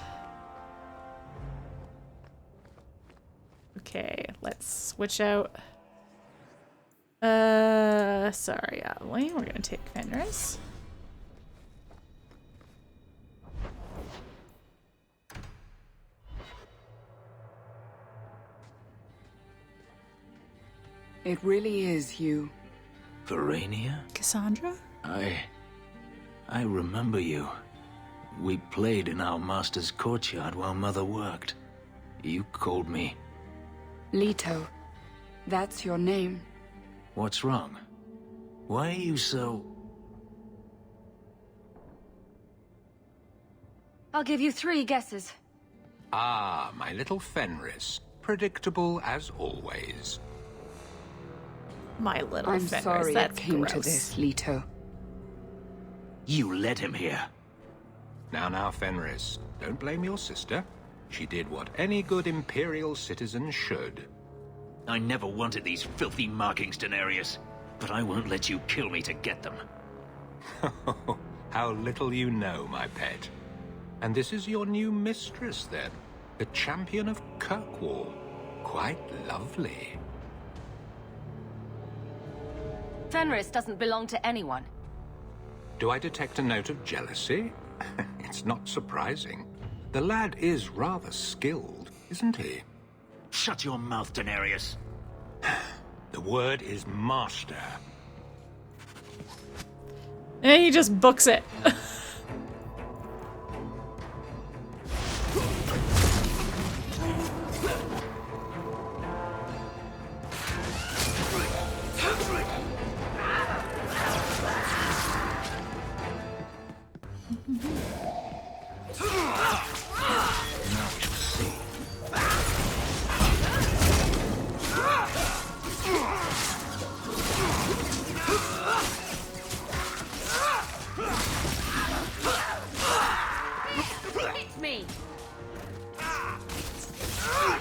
Speaker 2: Okay, let's switch out. Sorry, Adeline. We're gonna take Fenris.
Speaker 10: It really is you.
Speaker 6: Verania?
Speaker 2: Cassandra?
Speaker 6: I remember you. We played in our master's courtyard while Mother worked. You called me.
Speaker 10: Leto. That's your name.
Speaker 6: What's wrong? Why are you so...
Speaker 5: I'll give you 3 guesses.
Speaker 11: Ah, my little Fenris. Predictable as always.
Speaker 2: My little
Speaker 10: I'm
Speaker 2: Fenris.
Speaker 10: sorry
Speaker 2: That's
Speaker 10: it came
Speaker 2: gross.
Speaker 10: to this, Leto.
Speaker 6: You led him here.
Speaker 11: Now, Fenris. Don't blame your sister. She did what any good Imperial citizen should.
Speaker 6: I never wanted these filthy markings, Daenerys. But I won't let you kill me to get them.
Speaker 11: How little you know, my pet. And this is your new mistress, then? The champion of Kirkwall. Quite lovely.
Speaker 5: Fenris doesn't belong to anyone.
Speaker 11: Do I detect a note of jealousy? It's not surprising. The lad is rather skilled, isn't he?
Speaker 6: Shut your mouth, Daenerys.
Speaker 11: The word is master.
Speaker 2: And he just books it.
Speaker 5: me!
Speaker 6: I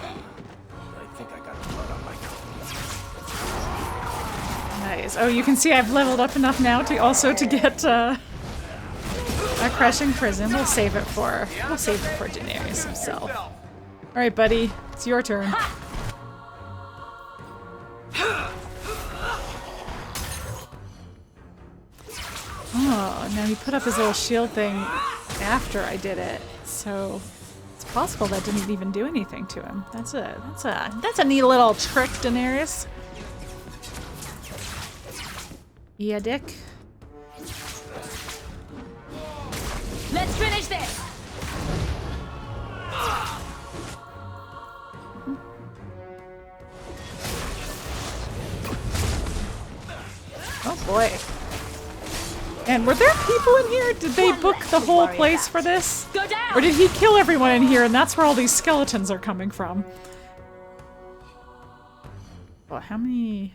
Speaker 6: think I got blood on my coat.
Speaker 2: Nice. Oh, you can see I've leveled up enough now to also to get a crushing prison. We'll save it for Daenerys himself. All right, buddy, it's your turn. Oh, now he put up his little shield thing after I did it, so it's possible that didn't even do anything to him. That's a neat little trick, Daenerys. Yeah, Dick.
Speaker 5: Let's finish this!
Speaker 2: Oh boy. And were there people in here? Did they book the whole place for this?
Speaker 5: Go down!
Speaker 2: Or did he kill everyone in here and that's where all these skeletons are coming from? Well, how many...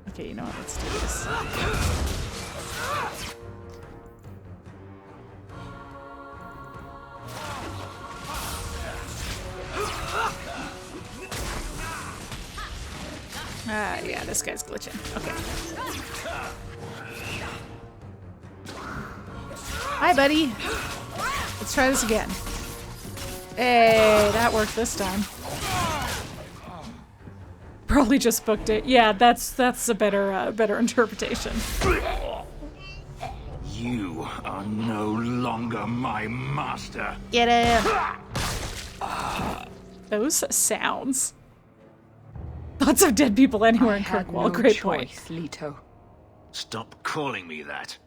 Speaker 2: Okay, you know what? Let's do this. Ah, yeah, this guy's glitching. Okay. Hi, buddy. Let's try this again. Hey, that worked this time. Probably just booked it. Yeah, that's a better interpretation.
Speaker 6: You are no longer my master.
Speaker 2: Get him. Those sounds. Lots of dead people anywhere in Kirkwall. Great point.
Speaker 10: Leto.
Speaker 6: Stop calling me that.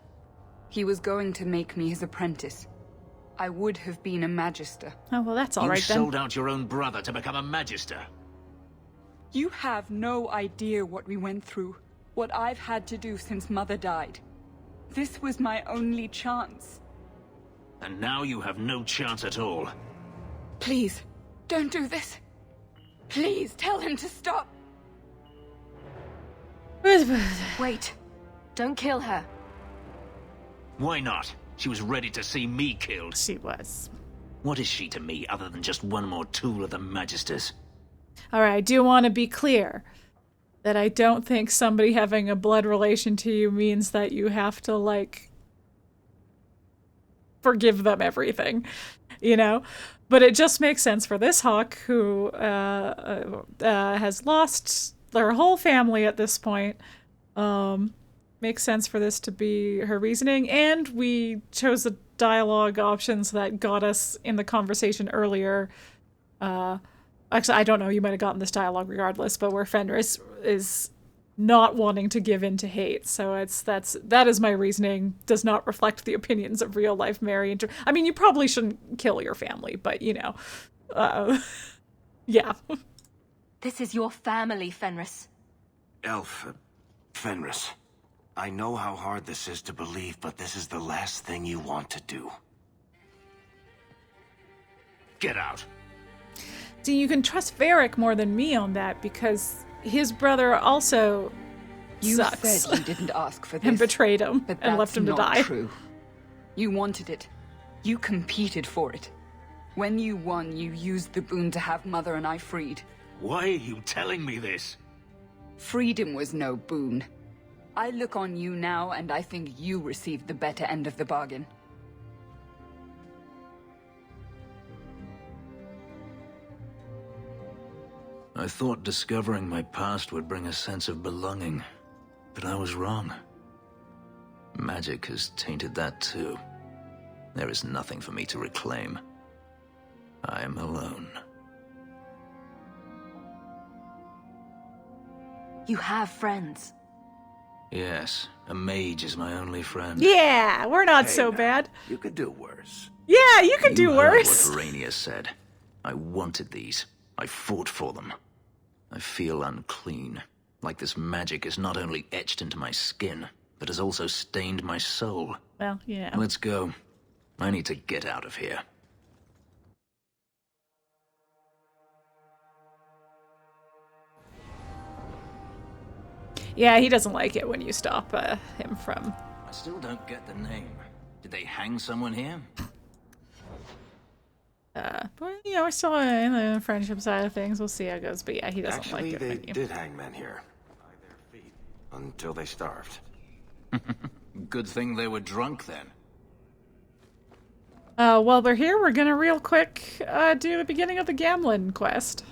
Speaker 10: He was going to make me his apprentice. I would have been a magister.
Speaker 2: Oh, well, that's all right then.
Speaker 6: You sold out your own brother to become a magister.
Speaker 10: You have no idea what we went through, what I've had to do since Mother died. This was my only chance.
Speaker 6: And now you have no chance at all.
Speaker 10: Please, don't do this. Please, tell him to stop.
Speaker 5: Wait. Don't kill her.
Speaker 6: Why not? She was ready to see me killed.
Speaker 2: She was.
Speaker 6: What is she to me other than just one more tool of the Magisters?
Speaker 2: Alright, I do want to be clear that I don't think somebody having a blood relation to you means that you have to, like, forgive them everything, you know? But it just makes sense for this Hawk, who has lost their whole family at this point. Makes sense for this to be her reasoning, and we chose the dialogue options that got us in the conversation earlier. Actually, I don't know, you might have gotten this dialogue regardless, but where Fenris is not wanting to give in to hate. So that is my reasoning. Does not reflect the opinions of real life Mary. I mean, you probably shouldn't kill your family, but you know, yeah.
Speaker 5: This is your family, Fenris.
Speaker 12: Fenris. I know how hard this is to believe, but this is the last thing you want to do.
Speaker 6: Get out.
Speaker 2: See, you can trust Varric more than me on that because his brother also sucks.
Speaker 10: You said you didn't ask for this.
Speaker 2: And betrayed him
Speaker 10: but
Speaker 2: and left him to die.
Speaker 10: That's not true. You wanted it. You competed for it. When you won, you used the boon to have Mother and I freed.
Speaker 6: Why are you telling me this?
Speaker 10: Freedom was no boon. I look on you now and I think you received the better end of the bargain.
Speaker 6: I thought discovering my past would bring a sense of belonging, but I was wrong. Magic has tainted that too. There is nothing for me to reclaim. I am alone.
Speaker 5: You have friends.
Speaker 6: Yes, a mage is my only friend.
Speaker 2: Yeah, we're not so bad.
Speaker 12: You could do worse.
Speaker 2: Yeah, you could do worse.
Speaker 6: What Rhaenyra said. I wanted these. I fought for them. I feel unclean, like this magic is not only etched into my skin, but has also stained my soul.
Speaker 2: Well, yeah.
Speaker 6: Let's go. I need to get out of here.
Speaker 2: Yeah, he doesn't like it when you stop him from...
Speaker 6: I still don't get the name. Did they hang someone here?
Speaker 2: But, you know, we're still in the friendship side of things. We'll see how it goes. But yeah, he doesn't
Speaker 12: Actually,
Speaker 2: like it.
Speaker 12: they did hang men here. By their feet. Until they starved.
Speaker 6: Good thing they were drunk then.
Speaker 2: While we're here, we're gonna real quick do the beginning of the Gamlen quest.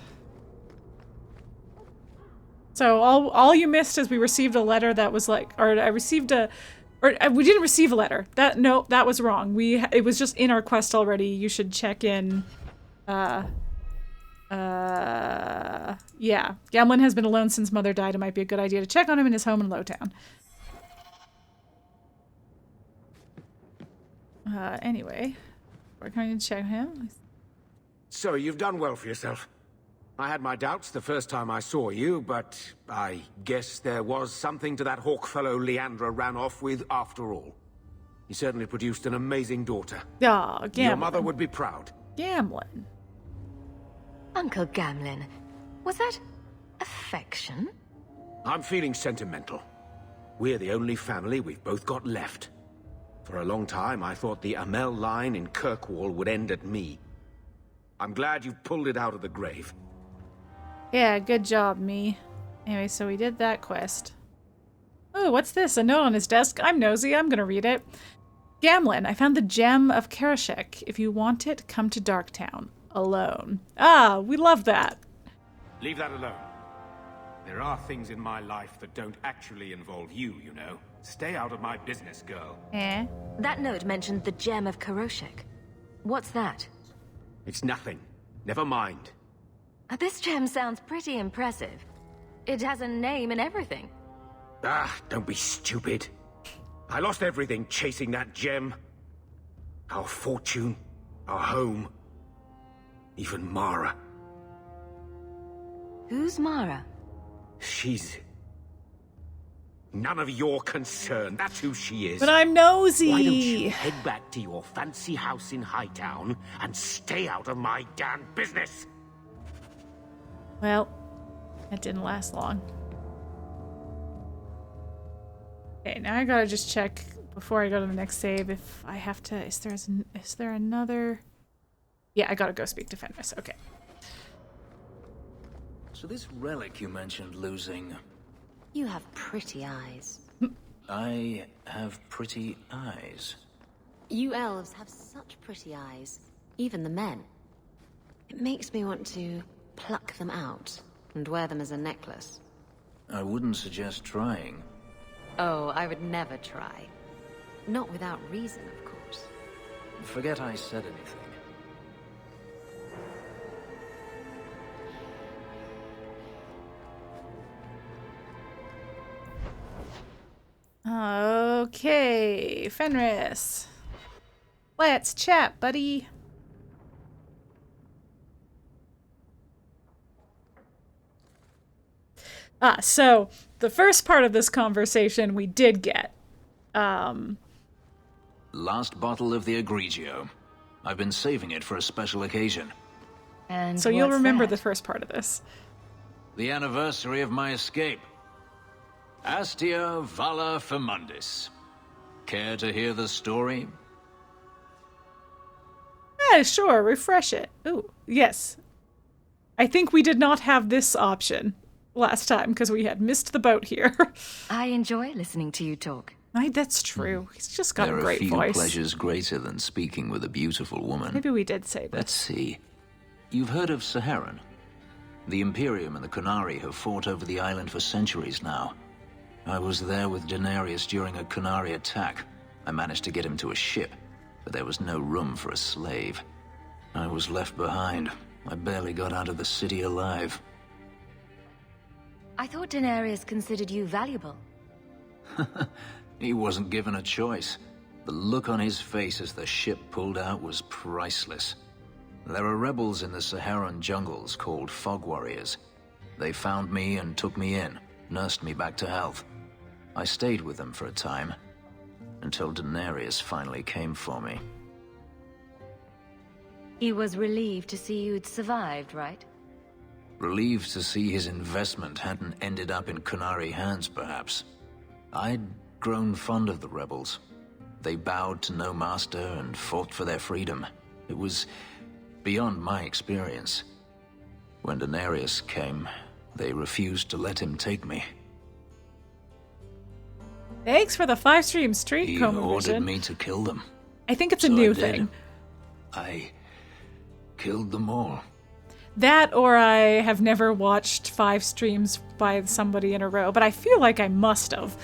Speaker 2: So all you missed is we received a letter that was like, or I received a, or we didn't receive a letter. That was wrong. It was just in our quest already. You should check in. Yeah, Gamlen has been alone since Mother died. It might be a good idea to check on him in his home in Lowtown. Anyway, we're going to check him.
Speaker 13: So you've done well for yourself. I had my doubts the first time I saw you, but I guess there was something to that hawk fellow Leandra ran off with after all. He certainly produced an amazing daughter.
Speaker 2: Ah, Gamlen.
Speaker 13: Your mother would be proud.
Speaker 2: Gamlen.
Speaker 5: Uncle Gamlen, was that affection?
Speaker 13: I'm feeling sentimental. We're the only family we've both got left. For a long time, I thought the Amel line in Kirkwall would end at me. I'm glad you've pulled it out of the grave.
Speaker 2: Yeah, good job, me. Anyway, so we did that quest. Oh, what's this? A note on his desk? I'm nosy. I'm gonna read it. Gamlen, I found the gem of Karashek. If you want it, come to Darktown. Alone. Ah, we love that.
Speaker 13: Leave that alone. There are things in my life that don't actually involve you, you know. Stay out of my business, girl.
Speaker 2: Eh?
Speaker 5: That note mentioned the gem of Karashek. What's that?
Speaker 13: It's nothing. Never mind.
Speaker 5: This gem sounds pretty impressive. It has a name and everything.
Speaker 13: Ah, don't be stupid. I lost everything chasing that gem. Our fortune, our home, even Mara.
Speaker 5: Who's Mara?
Speaker 13: She's none of your concern. That's who she is.
Speaker 2: But I'm nosy.
Speaker 13: Why don't you head back to your fancy house in Hightown and stay out of my damn business?
Speaker 2: Well, that didn't last long. Okay, now I gotta just check before I go to the next save if I have to. Is there another? Yeah, I gotta go speak to Fenris. Okay.
Speaker 6: So this relic you mentioned losing.
Speaker 14: You have pretty eyes.
Speaker 6: I have pretty eyes.
Speaker 14: You elves have such pretty eyes. Even the men. It makes me want to pluck them out and wear them as a necklace.
Speaker 6: I wouldn't suggest trying.
Speaker 14: Oh, I would never try. Not without reason, of course.
Speaker 6: Forget I said anything.
Speaker 2: Okay, Fenris. Let's chat, buddy. So the first part of this conversation we did get.
Speaker 6: Last bottle of the Egregio. I've been saving it for a special occasion.
Speaker 5: And
Speaker 2: so you'll remember
Speaker 5: that?
Speaker 2: the first part of this.
Speaker 6: The anniversary of my escape. Astia Vala Femundis. Care to hear the story?
Speaker 2: Yeah, sure. Refresh it. Ooh, yes. I think we did not have this option last time because we had missed the boat here.
Speaker 5: I enjoy listening to you talk.
Speaker 2: That's true. He's just got a great
Speaker 6: There are
Speaker 2: voice.
Speaker 6: few pleasures greater than speaking with a beautiful woman.
Speaker 2: Maybe we did say this.
Speaker 6: Let's see. You've heard of Saharan? The Imperium and the Qunari have fought over the island for centuries now. I was there with Daenerys during a Qunari attack. I managed to get him to a ship, but there was no room for a slave. I was left behind. I barely got out of the city alive.
Speaker 5: I thought Daenerys considered you valuable.
Speaker 6: He wasn't given a choice. The look on his face as the ship pulled out was priceless. There are rebels in the Saharan jungles called Fog Warriors. They found me and took me in, nursed me back to health. I stayed with them for a time, until Daenerys finally came for me.
Speaker 5: He was relieved to see you'd survived, right?
Speaker 6: Relieved to see his investment hadn't ended up in Qunari hands, perhaps. I'd grown fond of the rebels. They bowed to no master and fought for their freedom. It was beyond my experience. When Daenerys came, they refused to let him take me.
Speaker 2: Thanks for the 5-stream street
Speaker 6: He
Speaker 2: coma
Speaker 6: ordered
Speaker 2: vision.
Speaker 6: me to kill them.
Speaker 2: I think it's a
Speaker 6: So
Speaker 2: new
Speaker 6: I did.
Speaker 2: thing.
Speaker 6: I killed them all.
Speaker 2: That, or I have never watched 5 streams by somebody in a row, but I feel like I must have.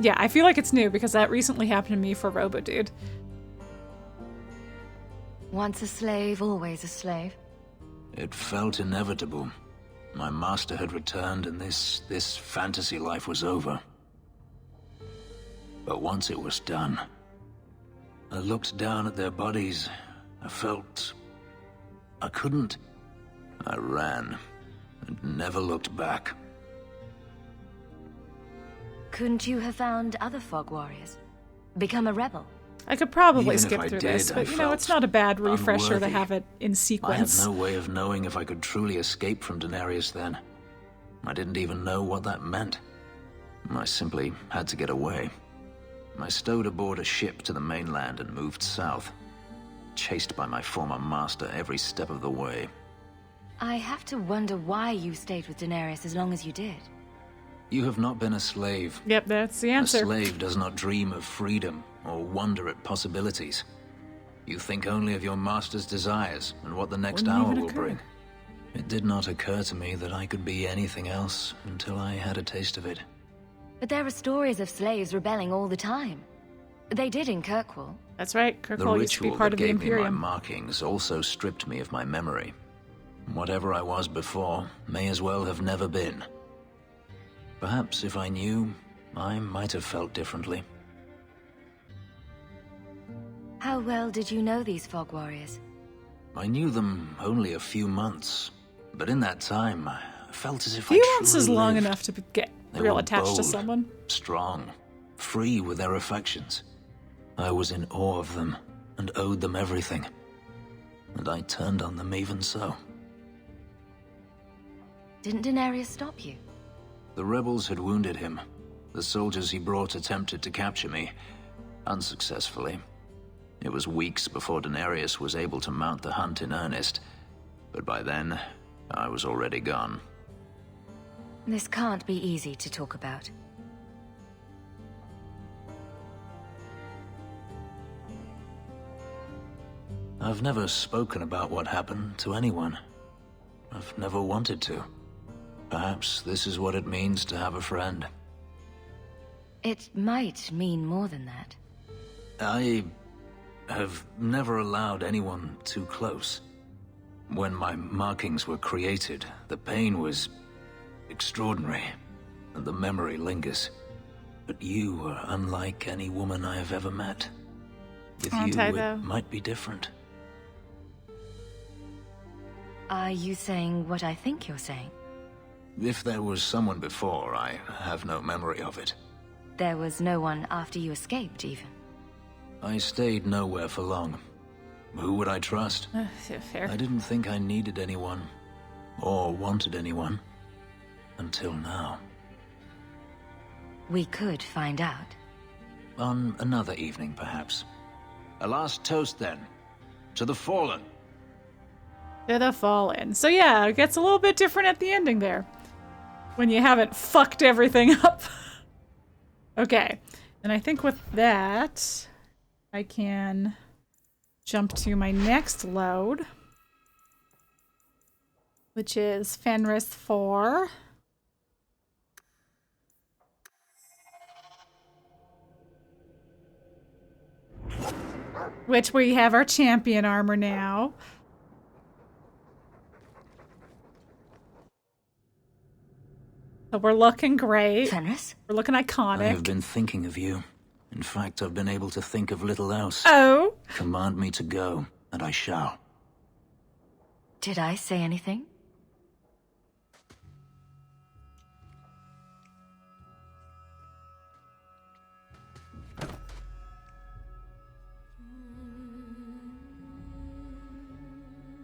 Speaker 2: Yeah, I feel like it's new because that recently happened to me for RoboDude.
Speaker 5: Once a slave, always a slave.
Speaker 6: It felt inevitable. My master had returned and this fantasy life was over. But once it was done, I looked down at their bodies. I felt I couldn't. I ran and never looked back.
Speaker 5: Couldn't you have found other fog warriors? Become a rebel?
Speaker 2: I could probably
Speaker 6: Even if
Speaker 2: skip
Speaker 6: I
Speaker 2: through
Speaker 6: did,
Speaker 2: this,
Speaker 6: I
Speaker 2: but you know,
Speaker 6: felt
Speaker 2: it's not a bad refresher to
Speaker 6: unworthy.
Speaker 2: have it in
Speaker 6: I had
Speaker 2: sequence.
Speaker 6: no way of knowing if I could truly escape from Daenerys then. I didn't even know what that meant. I simply had to get away. I stowed aboard a ship to the mainland and moved south, chased by my former master every step of the way.
Speaker 5: I have to wonder why you stayed with Daenerys as long as you did.
Speaker 6: You have not been a slave.
Speaker 2: Yep, that's the answer.
Speaker 6: A slave does not dream of freedom or wonder at possibilities. You think only of your master's desires and what the next
Speaker 2: Wouldn't
Speaker 6: hour
Speaker 2: even
Speaker 6: will
Speaker 2: occur.
Speaker 6: bring. It did not occur to me that I could be anything else until I had a taste of it.
Speaker 5: But there are stories of slaves rebelling all the time. They did in Kirkwall.
Speaker 2: That's right,
Speaker 6: The
Speaker 2: Kirkwall used to be
Speaker 6: ritual
Speaker 2: part
Speaker 6: that
Speaker 2: of the
Speaker 6: gave me my
Speaker 2: Imperium.
Speaker 6: markings also stripped me of my memory. Whatever I was before may as well have never been. Perhaps if I knew, I might have felt differently.
Speaker 5: How well did you know these fog warriors?
Speaker 6: I knew them only a few months, but in that time, I felt as if
Speaker 2: Few
Speaker 6: I
Speaker 2: months
Speaker 6: truly
Speaker 2: is long
Speaker 6: lived.
Speaker 2: enough to get
Speaker 6: They
Speaker 2: real
Speaker 6: were
Speaker 2: attached to
Speaker 6: bold,
Speaker 2: someone.
Speaker 6: strong, free with their affections. I was in awe of them and owed them everything. And I turned on them even so.
Speaker 5: Didn't Daenerys stop you?
Speaker 6: The rebels had wounded him. The soldiers he brought attempted to capture me, unsuccessfully. It was weeks before Daenerys was able to mount the hunt in earnest, but by then, I was already gone.
Speaker 5: This can't be easy to talk about.
Speaker 6: I've never spoken about what happened to anyone. I've never wanted to. Perhaps this is what it means to have a friend.
Speaker 5: It might mean more than that.
Speaker 6: I have never allowed anyone too close. When my markings were created, the pain was extraordinary, and the memory lingers. But you are unlike any woman I have ever met. With
Speaker 2: Aren't
Speaker 6: you,
Speaker 2: I, though?
Speaker 6: it might be different.
Speaker 5: Are you saying what I think you're saying?
Speaker 6: If there was someone before, I have no memory of it.
Speaker 5: There was no one after you escaped, even.
Speaker 6: I stayed nowhere for long. Who would I trust?
Speaker 2: Fair.
Speaker 6: I didn't think I needed anyone, or wanted anyone, until now.
Speaker 5: We could find out.
Speaker 6: On another evening, perhaps. A last toast, then. To the fallen.
Speaker 2: To the Fallen. So yeah, it gets a little bit different at the ending there. When you haven't fucked everything up. Okay. And I think with that, I can jump to my next load, which is Fenris 4. Which we have our champion armor now. So we're looking great.
Speaker 5: Fenris?
Speaker 2: We're looking iconic.
Speaker 6: I have been thinking of you. In fact, I've been able to think of little else.
Speaker 2: Oh?
Speaker 6: Command me to go, and I shall.
Speaker 5: Did I say anything?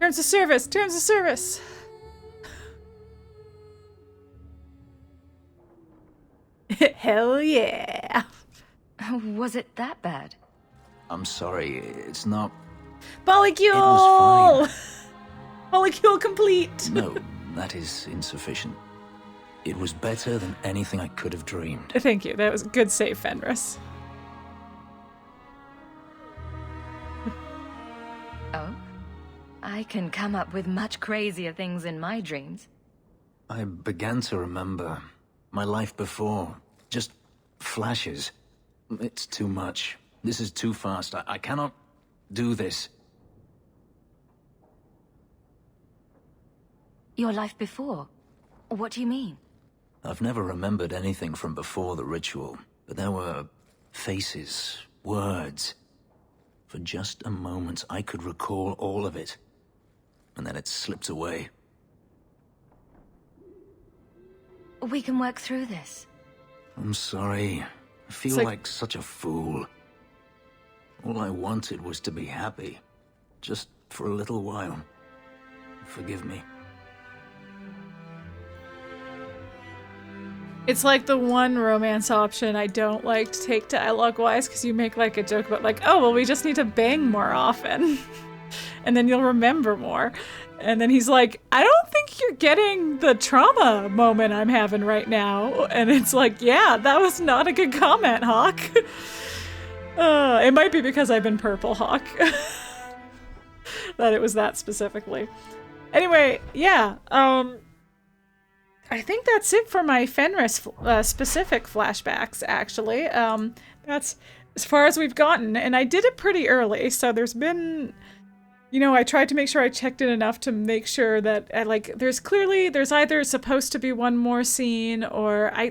Speaker 2: Terms of service! Terms of service! Hell yeah!
Speaker 5: Was it that bad?
Speaker 6: I'm sorry, it's not...
Speaker 2: Polycule! Polycule complete!
Speaker 6: No, that is insufficient. It was better than anything I could have dreamed.
Speaker 2: Thank you. That was a good save, Fenris.
Speaker 5: Oh? I can come up with much crazier things in my dreams.
Speaker 6: I began to remember my life before. Just flashes. It's too much. This is too fast. I cannot do this.
Speaker 5: Your life before? What do you mean?
Speaker 6: I've never remembered anything from before the ritual, but there were faces, words. For just a moment, I could recall all of it, and then it slipped away.
Speaker 5: We can work through this.
Speaker 6: I'm sorry. I feel like such a fool. All I wanted was to be happy, just for a little while. Forgive me.
Speaker 2: It's like the one romance option I don't like to take dialogue-wise, because you make like a joke about like, oh, well, we just need to bang more often. And then you'll remember more. And then he's like, I don't think you're getting the trauma moment I'm having right now. And it's like, yeah, that was not a good comment, Hawk. It might be because I've been purple, Hawk. That it was that specifically. Anyway, yeah, I think that's it for my Fenris specific flashbacks, actually. That's as far as we've gotten, and I did it pretty early, so there's been, you know, I tried to make sure I checked in enough to make sure that, there's either supposed to be one more scene, or I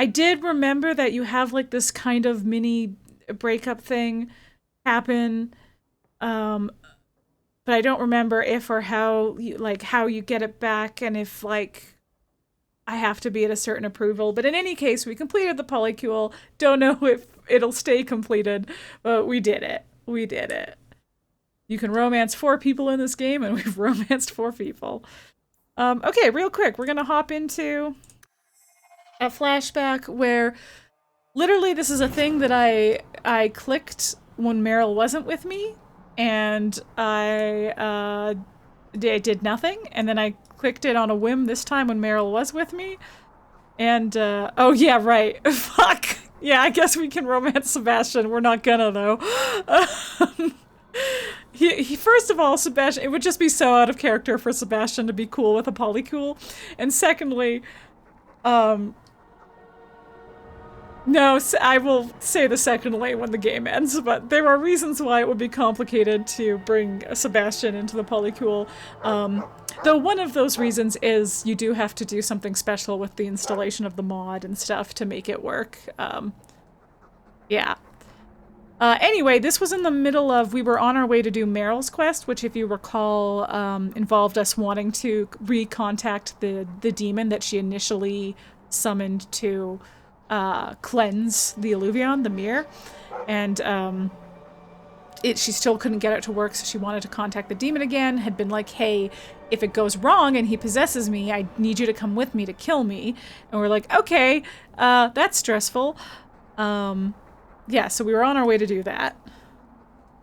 Speaker 2: did remember that you have, like, this kind of mini breakup thing happen, but I don't remember if or how you get it back, and if, like, I have to be at a certain approval. But in any case, we completed the polycule. Don't know if it'll stay completed, but we did it. We did it. You can romance 4 people in this game, and we've romanced 4 people. Okay, real quick, we're gonna hop into a flashback where literally this is a thing that I clicked when Merrill wasn't with me. And I did nothing, and then I clicked it on a whim this time when Merrill was with me, and oh yeah, right, fuck, yeah, I guess we can romance Sebastian. We're not gonna though. He first of all, Sebastian, it would just be so out of character for Sebastian to be cool with a polycule, and secondly, no, I will say the secondly when the game ends, but there are reasons why it would be complicated to bring Sebastian into the polycule. Though one of those reasons is you do have to do something special with the installation of the mod and stuff to make it work. Yeah. Anyway, this was in the middle of, we were on our way to do Merrill's quest, which if you recall, involved us wanting to recontact the demon that she initially summoned to cleanse the Illuvion, the mirror, and she still couldn't get it to work, so she wanted to contact the demon again, had been like, hey, if it goes wrong and he possesses me, I need you to come with me to kill me. And we're like, okay, that's stressful. Yeah, so we were on our way to do that.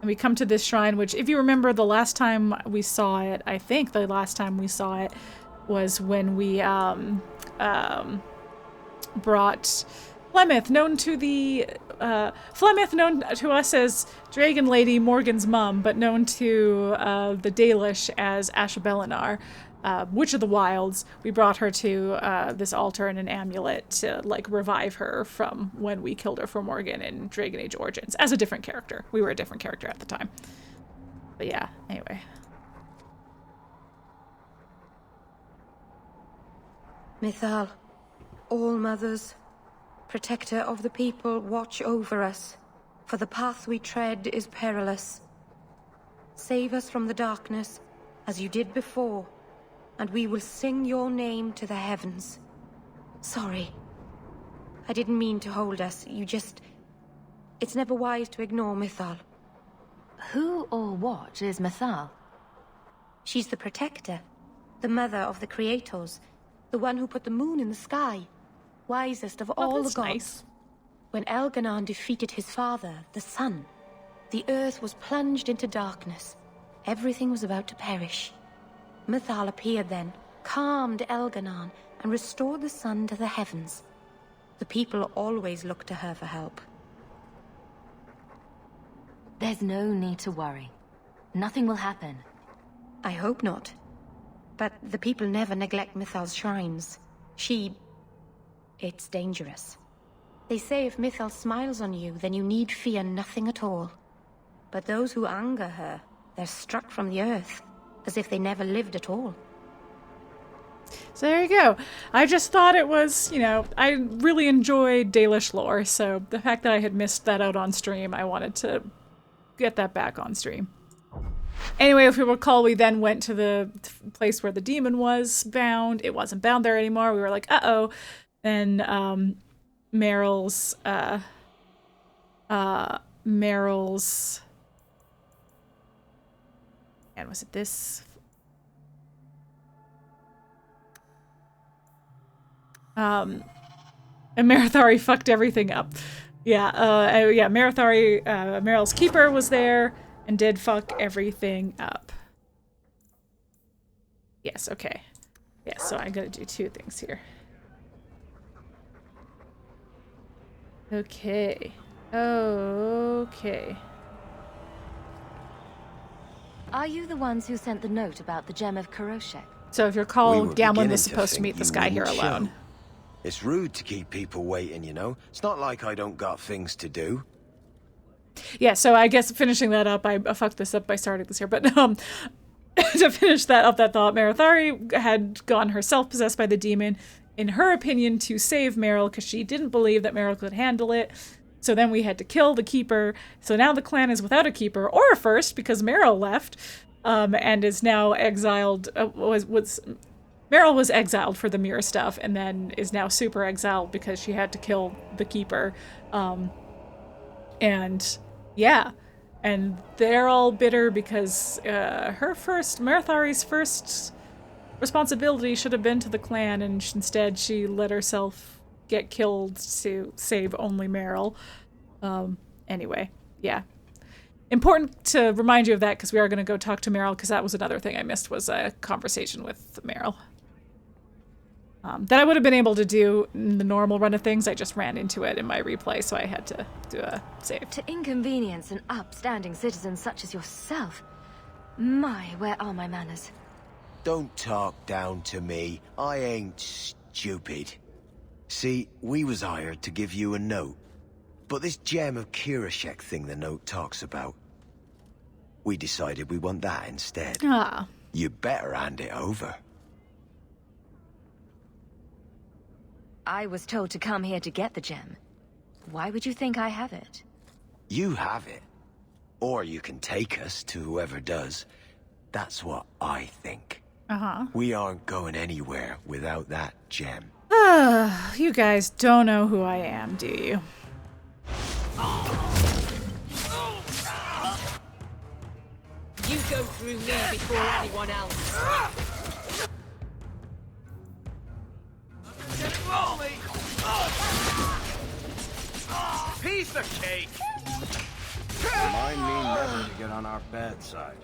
Speaker 2: And we come to this shrine, which if you remember the last time we saw it, I think the last time we saw it was when we brought Flemeth, known to us as Dragon Lady Morgan's mum, but known to the Dalish as Asha Belinar, Witch of the Wilds. We brought her to this altar and an amulet to, like, revive her from when we killed her for Morgan in Dragon Age Origins, as a different character. We were a different character at the time. But yeah, anyway.
Speaker 15: Mythal, all mothers, protector of the people, watch over us, for the path we tread is perilous. Save us from the darkness, as you did before, and we will sing your name to the heavens. Sorry. I didn't mean to hold us, it's never wise to ignore Mythal.
Speaker 5: Who or what is Mythal?
Speaker 15: She's the protector, the mother of the creators, the one who put the moon in the sky. Wisest of all the gods.
Speaker 2: Nice.
Speaker 15: When Elganon defeated his father, the sun, The earth was plunged into darkness. Everything was about to perish. Mythal appeared then, calmed Elganon, and restored the sun to the heavens. The people always looked to her for help.
Speaker 5: There's no need to worry. Nothing will happen.
Speaker 15: I hope not. But the people never neglect Mythal's shrines. It's dangerous. They say if Mythal smiles on you, then you need fear nothing at all. But those who anger her, they're struck from the earth, as if they never lived at all.
Speaker 2: So there you go. I just thought it was, you know, I really enjoyed Dalish lore, so the fact that I had missed that out on stream, I wanted to get that back on stream. Anyway, if you recall, we then went to the place where the demon was bound. It wasn't bound there anymore. We were like, uh-oh. And Merrill's and was it this? And Marithari fucked everything up. Yeah, Merrill's keeper was there and did fuck everything up. Yes, okay. Yeah, so I gotta do two things here. Okay. Okay.
Speaker 5: Are you the ones who sent the note about the gem of Kuroshek?
Speaker 2: So if you recall, Gamlen was supposed to meet this guy here alone.
Speaker 12: It's rude to keep people waiting, you know? It's not like I don't got things to do.
Speaker 2: Yeah, so I guess finishing that up, I fucked this up by starting this here, but to finish that up, that thought, Marithari had gone herself possessed by the demon, in her opinion, to save Merrill, because she didn't believe that Merrill could handle it. So then we had to kill the keeper. So now the clan is without a keeper, or a first, because Merrill left, and is now exiled, Merrill was exiled for the mirror stuff, and then is now super exiled because she had to kill the keeper. And yeah, and they're all bitter because Marithari's first responsibility should have been to the clan, and instead she let herself get killed to save only Merrill. Anyway, yeah. Important to remind you of that because we are going to go talk to Merrill, because that was another thing I missed, was a conversation with Merrill. That I would have been able to do in the normal run of things. I just ran into it in my replay, so I had to do a save.
Speaker 5: To inconvenience an upstanding citizen such as yourself. My, where are my manners?
Speaker 12: Don't talk down to me. I ain't stupid. See, we was hired to give you a note. But this gem of Kuroshek thing the note talks about, we decided we want that instead.
Speaker 2: Ah.
Speaker 12: You better hand it over.
Speaker 5: I was told to come here to get the gem. Why would you think I have it?
Speaker 12: You have it. Or you can take us to whoever does. That's what I think.
Speaker 2: Uh-huh.
Speaker 12: We aren't going anywhere without that gem.
Speaker 2: You guys don't know who I am, do you?
Speaker 16: You go through me before anyone else.
Speaker 17: Piece of cake!
Speaker 12: Remind me never to get on our bad side.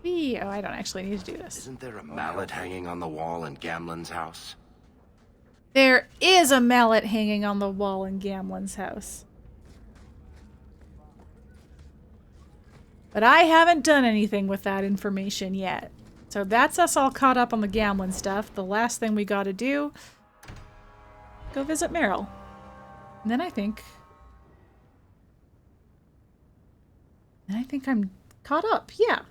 Speaker 2: Oh, I don't actually need to do this.
Speaker 12: Isn't there a mallet hanging on the wall in Gamlen's house?
Speaker 2: There is a mallet hanging on the wall in Gamlen's house. But I haven't done anything with that information yet. So that's us all caught up on the Gamlen stuff. The last thing we gotta do, go visit Merrill. And then I think I'm caught up, yeah.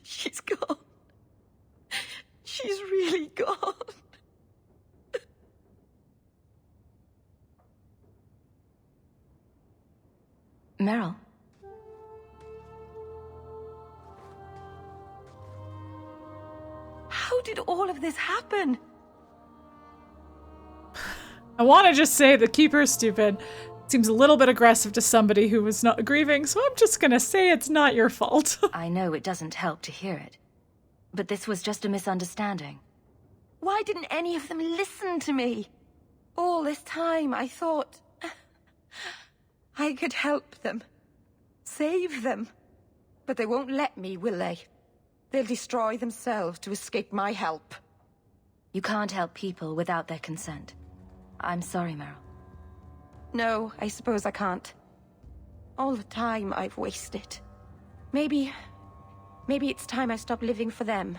Speaker 15: She's gone. She's really gone.
Speaker 5: Merrill.
Speaker 15: How did all of this happen?
Speaker 2: I want to just say the Keeper's stupid. Seems a little bit aggressive to somebody who was not grieving, so I'm just gonna say it's not your fault.
Speaker 5: I know it doesn't help to hear it, but this was just a misunderstanding.
Speaker 8: Why didn't any of them listen to me? All this time, I thought I could help them. Save them. But they won't let me, will they? They'll destroy themselves to escape my help.
Speaker 5: You can't help people without their consent. I'm sorry, Merrill.
Speaker 8: No, I suppose I can't. All the time I've wasted. Maybe it's time I stop living for them.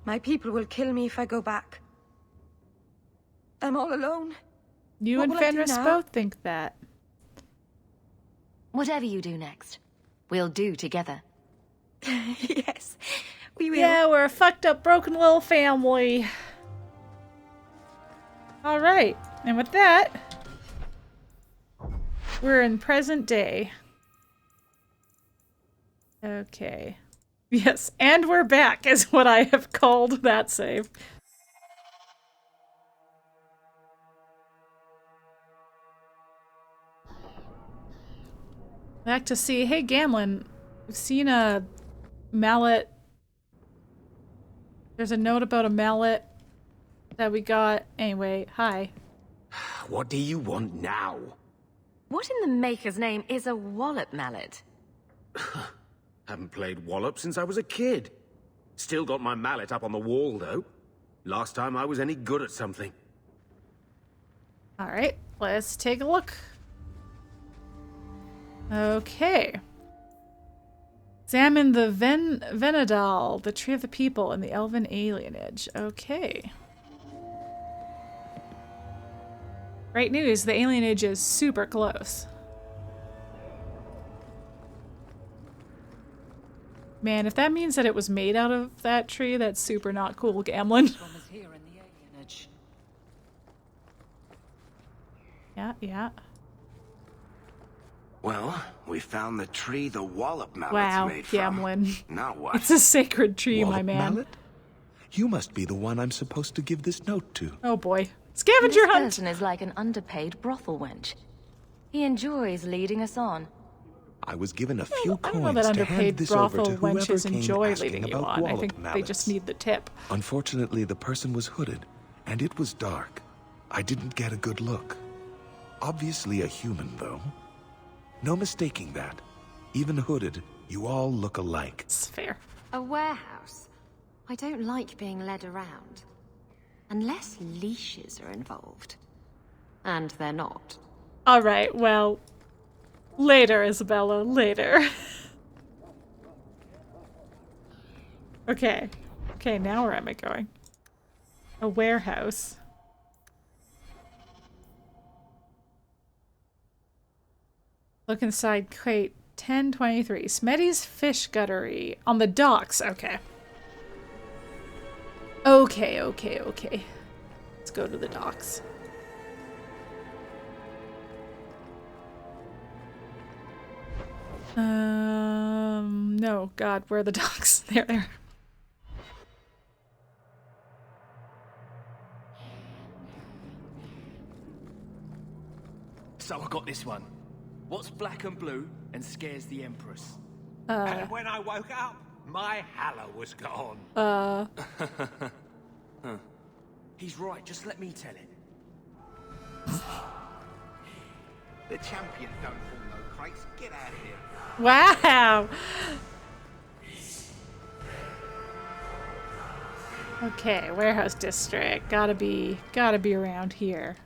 Speaker 8: My people will kill me if I go back. I'm all alone.
Speaker 2: You
Speaker 8: What
Speaker 2: and
Speaker 8: will I do
Speaker 2: Fenris
Speaker 8: now?
Speaker 2: both think that.
Speaker 5: Whatever you do next, we'll do together.
Speaker 8: Yes, we will.
Speaker 2: Yeah, we're a fucked up, broken little family. Alright, and with that, we're in present day. Okay. Yes, and we're back is what I have called that save. Back to see, hey Gamlen, we've seen a mallet. There's a note about a mallet that we got. Anyway, hi.
Speaker 13: What do you want now?
Speaker 5: What in the maker's name is a wallop mallet?
Speaker 13: Haven't played Wallop since I was a kid. Still got my mallet up on the wall, though. Last time I was any good at something.
Speaker 2: Alright, let's take a look. Okay. Examine the Venadal, the Tree of the People, and the Elven Alienage. Okay. Great news, the Alienage is super close. Man, if that means that it was made out of that tree, that's super not cool, Gamlen. Yeah.
Speaker 12: Well, we found the tree the Wallop mallet's
Speaker 2: Wow,
Speaker 12: made from.
Speaker 2: Gamlen.
Speaker 12: Now what?
Speaker 2: It's a sacred tree, my
Speaker 17: Wallop
Speaker 2: man.
Speaker 17: mallet? You must be the one I'm supposed to give this note to.
Speaker 2: Oh boy. Scavenger
Speaker 5: This
Speaker 2: hunt!
Speaker 5: person is like an underpaid brothel wench. He enjoys leading us on.
Speaker 17: I was given a few
Speaker 2: I don't know
Speaker 17: coins
Speaker 2: that
Speaker 17: to hand
Speaker 2: underpaid
Speaker 17: this over
Speaker 2: brothel
Speaker 17: to whoever
Speaker 2: wenches
Speaker 17: came
Speaker 2: enjoy
Speaker 17: asking
Speaker 2: leading you
Speaker 17: about
Speaker 2: on. I
Speaker 17: Wallop
Speaker 2: think they
Speaker 17: mallets.
Speaker 2: just need the tip.
Speaker 17: Unfortunately, the person was hooded, and it was dark. I didn't get a good look. Obviously a human, though. No mistaking that. Even hooded, you all look alike.
Speaker 2: It's fair.
Speaker 14: A warehouse? I don't like being led around. Unless leashes are involved. And they're not.
Speaker 2: Alright, well, later, Isabella, later. Okay, now where am I going? A warehouse. Look inside crate 1023. Smetty's Fish Guttery. On the docks. Okay. Okay. Let's go to the docks. No, God, where are the docks? There.
Speaker 18: So I got this one. What's black and blue and scares the Empress?
Speaker 11: And when I woke up, my halla was gone.
Speaker 18: Huh. He's right, just let me tell it.
Speaker 9: The champion don't pull no crates. Get out of here.
Speaker 2: Wow. Okay, warehouse district. Gotta be around here.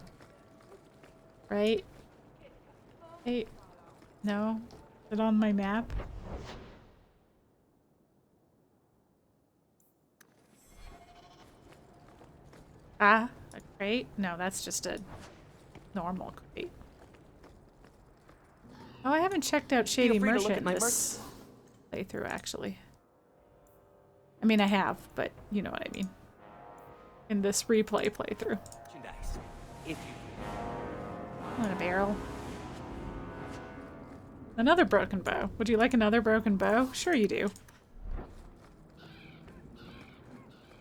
Speaker 2: Right? Hey, no? Is it on my map? Ah, a crate? No, that's just a normal crate. Oh, I haven't checked out Shady
Speaker 18: free to look
Speaker 2: Merchant
Speaker 18: at my
Speaker 2: this playthrough, actually. I mean, I have, but you know what I mean. In this replay playthrough. Not a barrel. Another broken bow. Would you like another broken bow? Sure you do.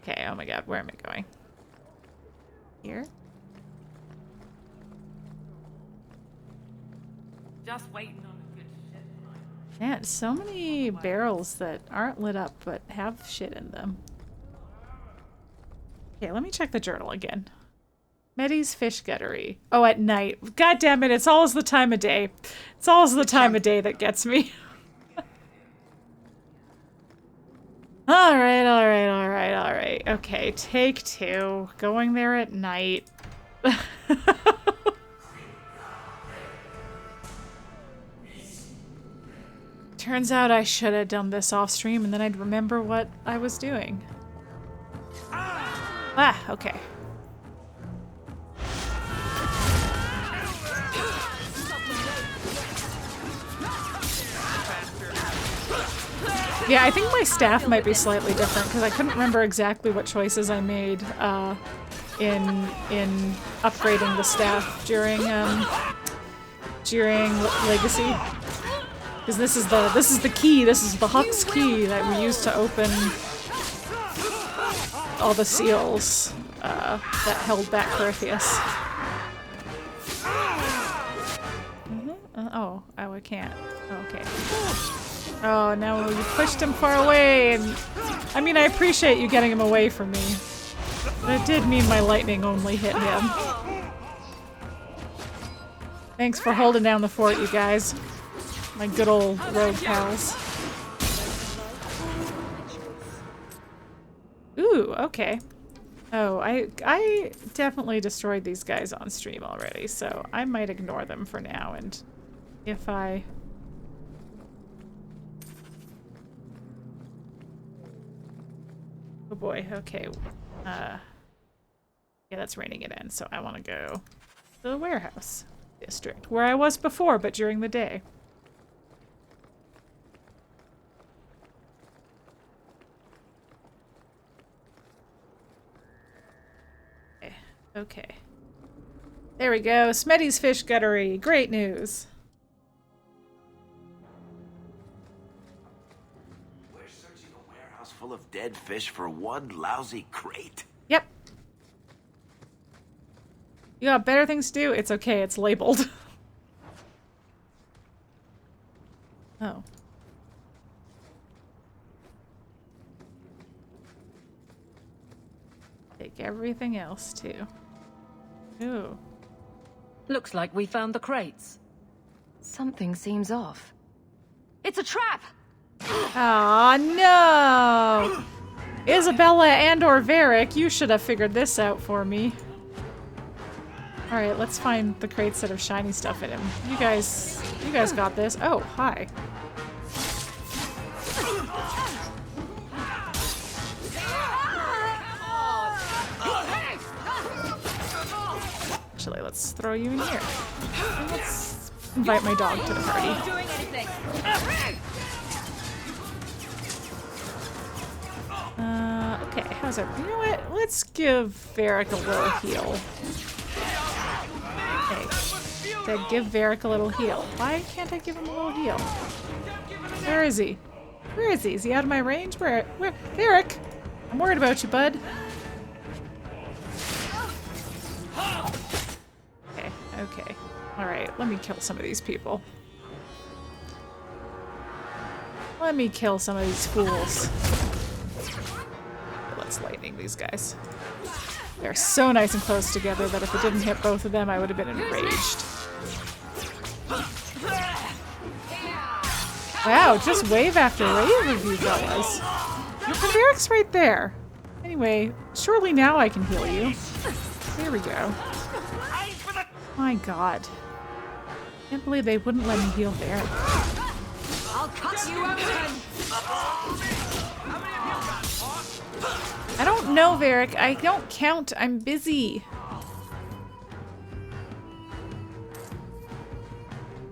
Speaker 2: Okay, oh my god, where am I going? Here?
Speaker 16: Just waiting on a good ship.
Speaker 2: Man, so many barrels that aren't lit up but have shit in them. Okay, let me check the journal again. Meddy's Fish Guttery. Oh, at night. God damn it, it's always the time of day. It's always the time of day that gets me. Alright. Okay, take 2. Going there at night. Turns out I should have done this off stream and then I'd remember what I was doing. Ah, okay. Yeah, I think my staff might be slightly different because I couldn't remember exactly what choices I made in upgrading the staff during Legacy. Because this is the key. This is the Hux key that we use to open all the seals that held back Perseus. Oh, I can't. Okay. Oh no, you pushed him far away, and I mean I appreciate you getting him away from me. But it did mean my lightning only hit him. Thanks for holding down the fort, you guys. My good old rogue pals. Ooh, okay. Oh, I definitely destroyed these guys on stream already, so I might ignore them for now, and if I... Oh boy, okay. Yeah, that's reining it in, so I want to go to the warehouse district, where I was before, but during the day. Okay. There we go. Smetty's Fish Guttery. Great news.
Speaker 19: We're searching a warehouse full of dead fish for one lousy crate.
Speaker 2: Yep. You got better things to do? It's okay. It's labeled. Oh. Take everything else, too. Ooh.
Speaker 7: Looks like we found the crates.
Speaker 5: Something seems off.
Speaker 7: It's a trap!
Speaker 2: Aw, no! Isabella and/or Varric, you should have figured this out for me. Alright, let's find the crates that have shiny stuff in them. You guys got this. Oh, hi. Actually, let's throw you in here. And let's invite my dog to the party. Okay, how's that? You know what? Let's give Varric a little heal. Okay, give Varric a little heal. Why can't I give him a little heal? Where is he? Where is he? Is he out of my range? Where? Varric! I'm worried about you, bud. Okay. Alright, let me kill some of these people. Let me kill some of these fools. Let's lightning these guys. They're so nice and close together that if it didn't hit both of them, I would have been enraged. Wow, just wave after wave of you fellas. Varric's right there. Anyway, surely now I can heal you. There we go. My god. Can't believe they wouldn't let me heal Varric.
Speaker 16: I'll cut you open!
Speaker 2: I don't know, Varric. I don't count. I'm busy.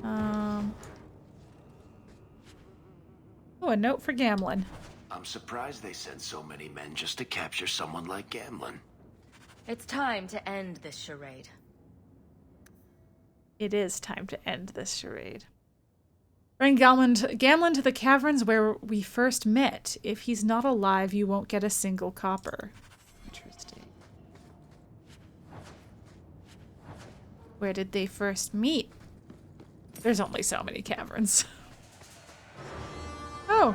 Speaker 2: Oh, a note for Gamlen.
Speaker 19: I'm surprised they sent so many men just to capture someone like Gamlen.
Speaker 5: It's time to end this charade.
Speaker 2: It is time to end this charade. Bring Gamlen to the caverns where we first met. If he's not alive, you won't get a single copper. Interesting. Where did they first meet? There's only so many caverns. Oh,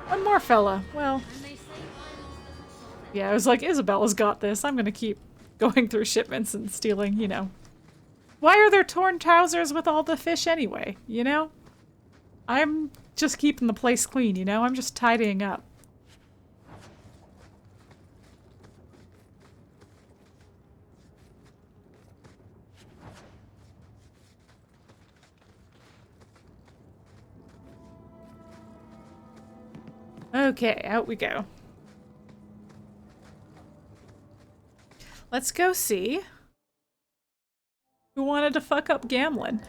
Speaker 2: one more fella. Well, Yeah, I was like, Isabella's got this. I'm gonna keep going through shipments and stealing, you know. Why are there torn trousers with all the fish anyway, you know? I'm just keeping the place clean, you know? I'm just tidying up. Okay, out we go. Let's go see who wanted to fuck up Gamlen,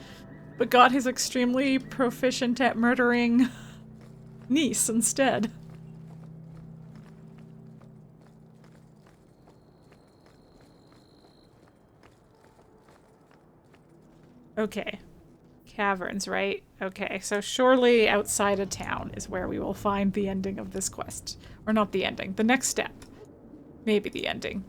Speaker 2: but got his extremely proficient at murdering niece instead. Okay. Caverns, right? Okay, so surely outside of town is where we will find the ending of this quest. Or not the ending, the next step. Maybe the ending.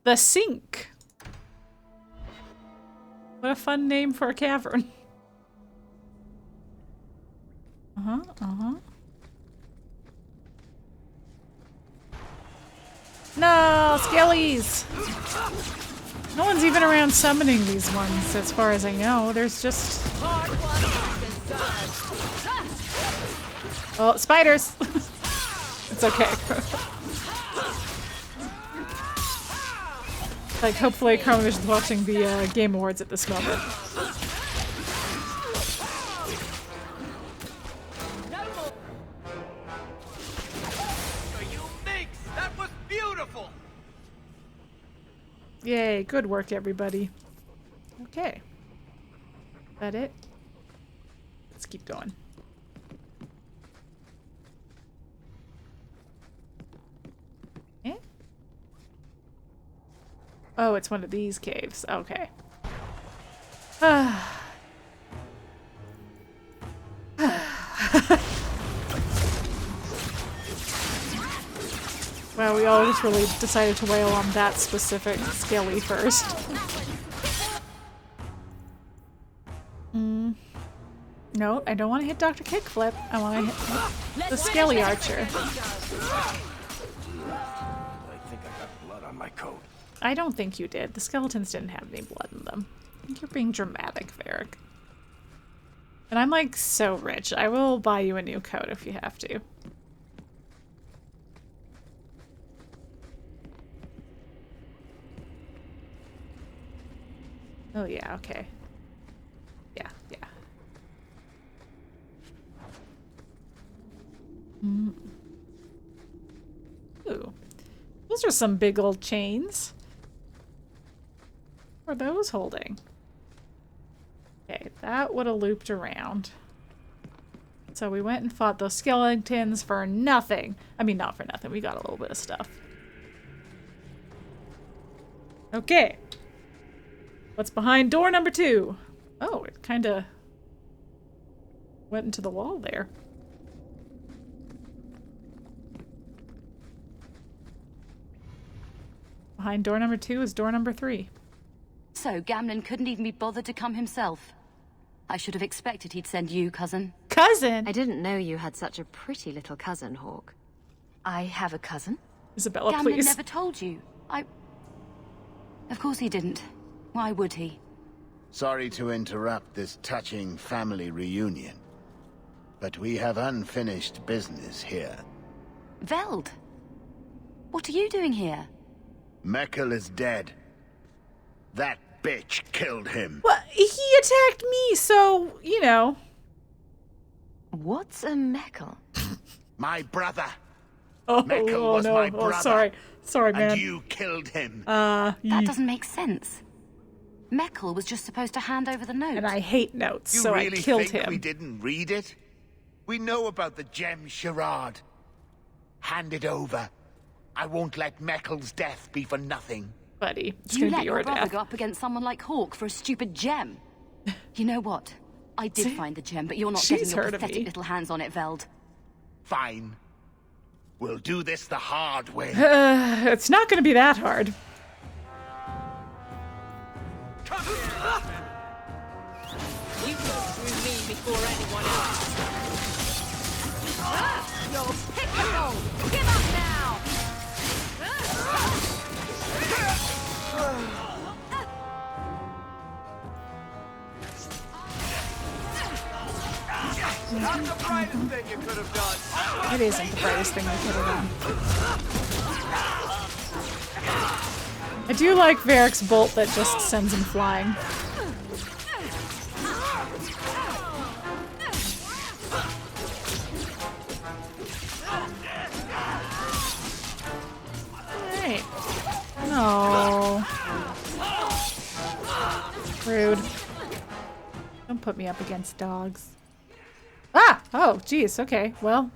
Speaker 2: The Sink. What a fun name for a cavern. No, skellies! No one's even around summoning these ones, as far as I know. There's just... Oh, spiders! It's okay. Like, hopefully Chromavision's watching the Game Awards at this moment. Yay, good work, everybody. Okay. That it? Let's keep going. Eh? Oh, it's one of these caves. Okay. Wow, we all just really decided to wail on that specific skelly first. No, I don't want to hit Dr. Kickflip. I want to hit the skelly archer.
Speaker 19: I think I got blood on my coat.
Speaker 2: I don't think you did. The skeletons didn't have any blood in them. I think you're being dramatic, Varric. And I'm like so rich. I will buy you a new coat if you have to. Oh yeah, okay. Yeah. Ooh. Those are some big old chains. What are those holding? Okay, that would have looped around. So we went and fought those skeletons for nothing. I mean, not for nothing. We got a little bit of stuff. Okay. What's behind door number 2? Oh, it kind of went into the wall there. Behind door number 2 is door number 3.
Speaker 5: So Gamlen couldn't even be bothered to come himself. I should have expected he'd send you, cousin.
Speaker 2: Cousin?
Speaker 14: I didn't know you had such a pretty little cousin, Hawk.
Speaker 5: I have a cousin?
Speaker 2: Isabella,
Speaker 5: Gamlen
Speaker 2: please.
Speaker 5: never told you. Of course he didn't. Why would he?
Speaker 4: Sorry to interrupt this touching family reunion, but we have unfinished business here.
Speaker 5: Veld! What are you doing here?
Speaker 4: Merrill is dead. That bitch killed him.
Speaker 2: Well, he attacked me, so, you know.
Speaker 5: What's a Merrill?
Speaker 4: My brother.
Speaker 2: Oh,
Speaker 4: Merrill was my brother.
Speaker 2: Oh, sorry, man.
Speaker 4: And you killed him.
Speaker 5: That doesn't make sense. Merrill was just supposed to hand over the note.
Speaker 2: And I hate notes,
Speaker 4: You
Speaker 2: so
Speaker 4: really
Speaker 2: I killed
Speaker 4: think
Speaker 2: him.
Speaker 4: we didn't read it? We know about the gem charade. Hand it over. I won't let Merrill's death be for nothing.
Speaker 2: Buddy, it's
Speaker 5: You
Speaker 2: gonna
Speaker 5: let
Speaker 2: be your
Speaker 5: your brother
Speaker 2: death.
Speaker 5: go up against someone like Hawk for a stupid gem. You know what? I did find the gem, but you're not
Speaker 2: She's
Speaker 5: getting your
Speaker 2: heard of
Speaker 5: pathetic
Speaker 2: me.
Speaker 5: little hands on it, Veld.
Speaker 4: Fine. We'll do this the hard way.
Speaker 2: It's not gonna be that hard.
Speaker 16: You go through me before anyone else. You're pickable! Give up now!
Speaker 18: Not the brightest thing you could have done.
Speaker 2: It isn't the brightest thing I could have done. I do like Varric's bolt that just sends him flying. Alright. No. Rude. Don't put me up against dogs. Ah! Oh, geez. Okay, well.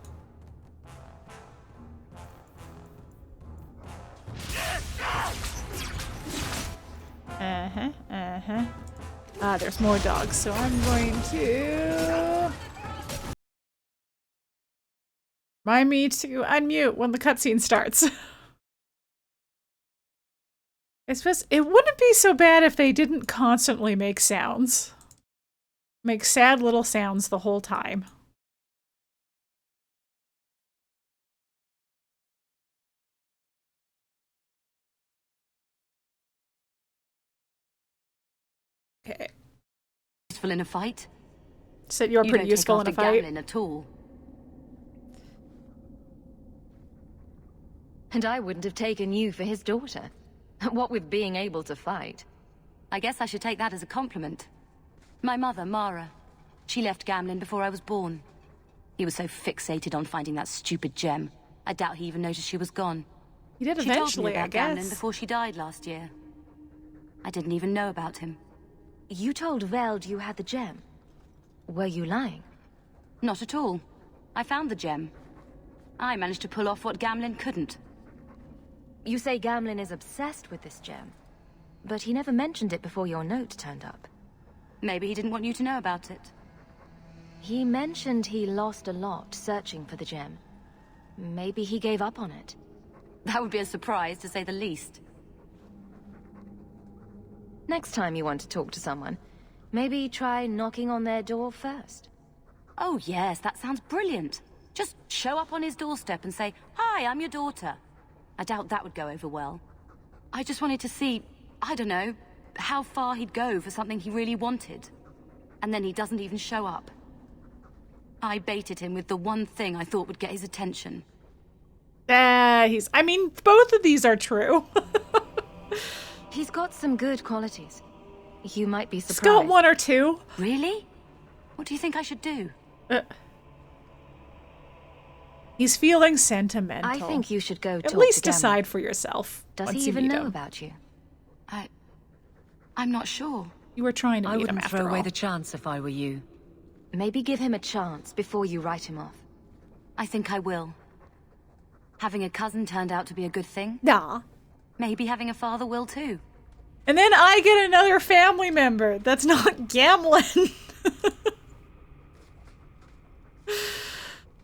Speaker 2: Ah, there's more dogs, so I'm going to... Remind me to unmute when the cutscene starts. I suppose it wouldn't be so bad if they didn't constantly make sounds. Make sad little sounds the whole time. Okay.
Speaker 5: Useful in a fight?
Speaker 2: Said you're pretty useful in a fight.
Speaker 5: Gamlen at all. And I wouldn't have taken you for his daughter. What with being able to fight. I guess I should take that as a compliment. My mother, Mara, she left Gamlen before I was born. He was so fixated on finding that stupid gem. I doubt he even noticed she was gone.
Speaker 2: He did eventually,
Speaker 5: I guess. Gamlen
Speaker 2: guess.
Speaker 5: before she died last year. I didn't even know about him.
Speaker 8: You told Veld you had the gem. Were you lying?
Speaker 5: Not at all. I found the gem. I managed to pull off what Gamlen couldn't.
Speaker 8: You say Gamlen is obsessed with this gem, but he never mentioned it before your note turned up.
Speaker 5: Maybe he didn't want you to know about it.
Speaker 8: He mentioned he lost a lot searching for the gem. Maybe he gave up on it.
Speaker 5: That would be a surprise, to say the least.
Speaker 8: Next time you want to talk to someone, maybe try knocking on their door first.
Speaker 5: Oh yes, that sounds brilliant. Just show up on his doorstep and say, "Hi, I'm your daughter." I doubt that would go over well. I just wanted to see, I don't know, how far he'd go for something he really wanted. And then he doesn't even show up. I baited him with the one thing I thought would get his attention.
Speaker 2: I mean, both of these are true.
Speaker 8: He's got some good qualities. You might be surprised.
Speaker 2: He's got one or two.
Speaker 5: Really? What do you think I should do?
Speaker 2: He's feeling sentimental.
Speaker 8: I think you should go talk to Gamlen.
Speaker 2: At least decide for yourself.
Speaker 8: Does he even know about you?
Speaker 5: I'm not sure.
Speaker 2: You were trying to meet him
Speaker 7: I wouldn't
Speaker 2: after
Speaker 7: throw away
Speaker 2: all.
Speaker 7: the chance if I were you.
Speaker 8: Maybe give him a chance before you write him off.
Speaker 5: I think I will. Having a cousin turned out to be a good thing.
Speaker 2: Nah.
Speaker 5: Maybe having a father will too.
Speaker 2: And then I get another family member that's not Gamlen.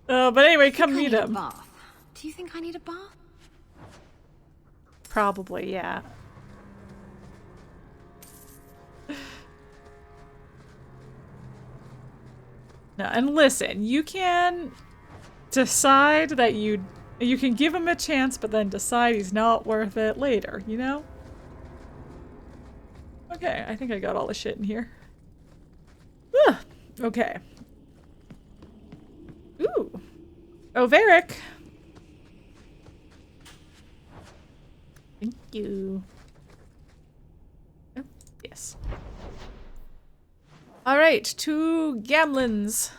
Speaker 2: But anyway, come meet him.
Speaker 14: Do you think I need a bath?
Speaker 2: Probably, yeah. No, and listen, you can decide that you can give him a chance, but then decide he's not worth it later, you know? Okay, I think I got all the shit in here. Okay. Ooh. Oh, Varric. Thank you. Oh, yes. Alright, to Gamlen's.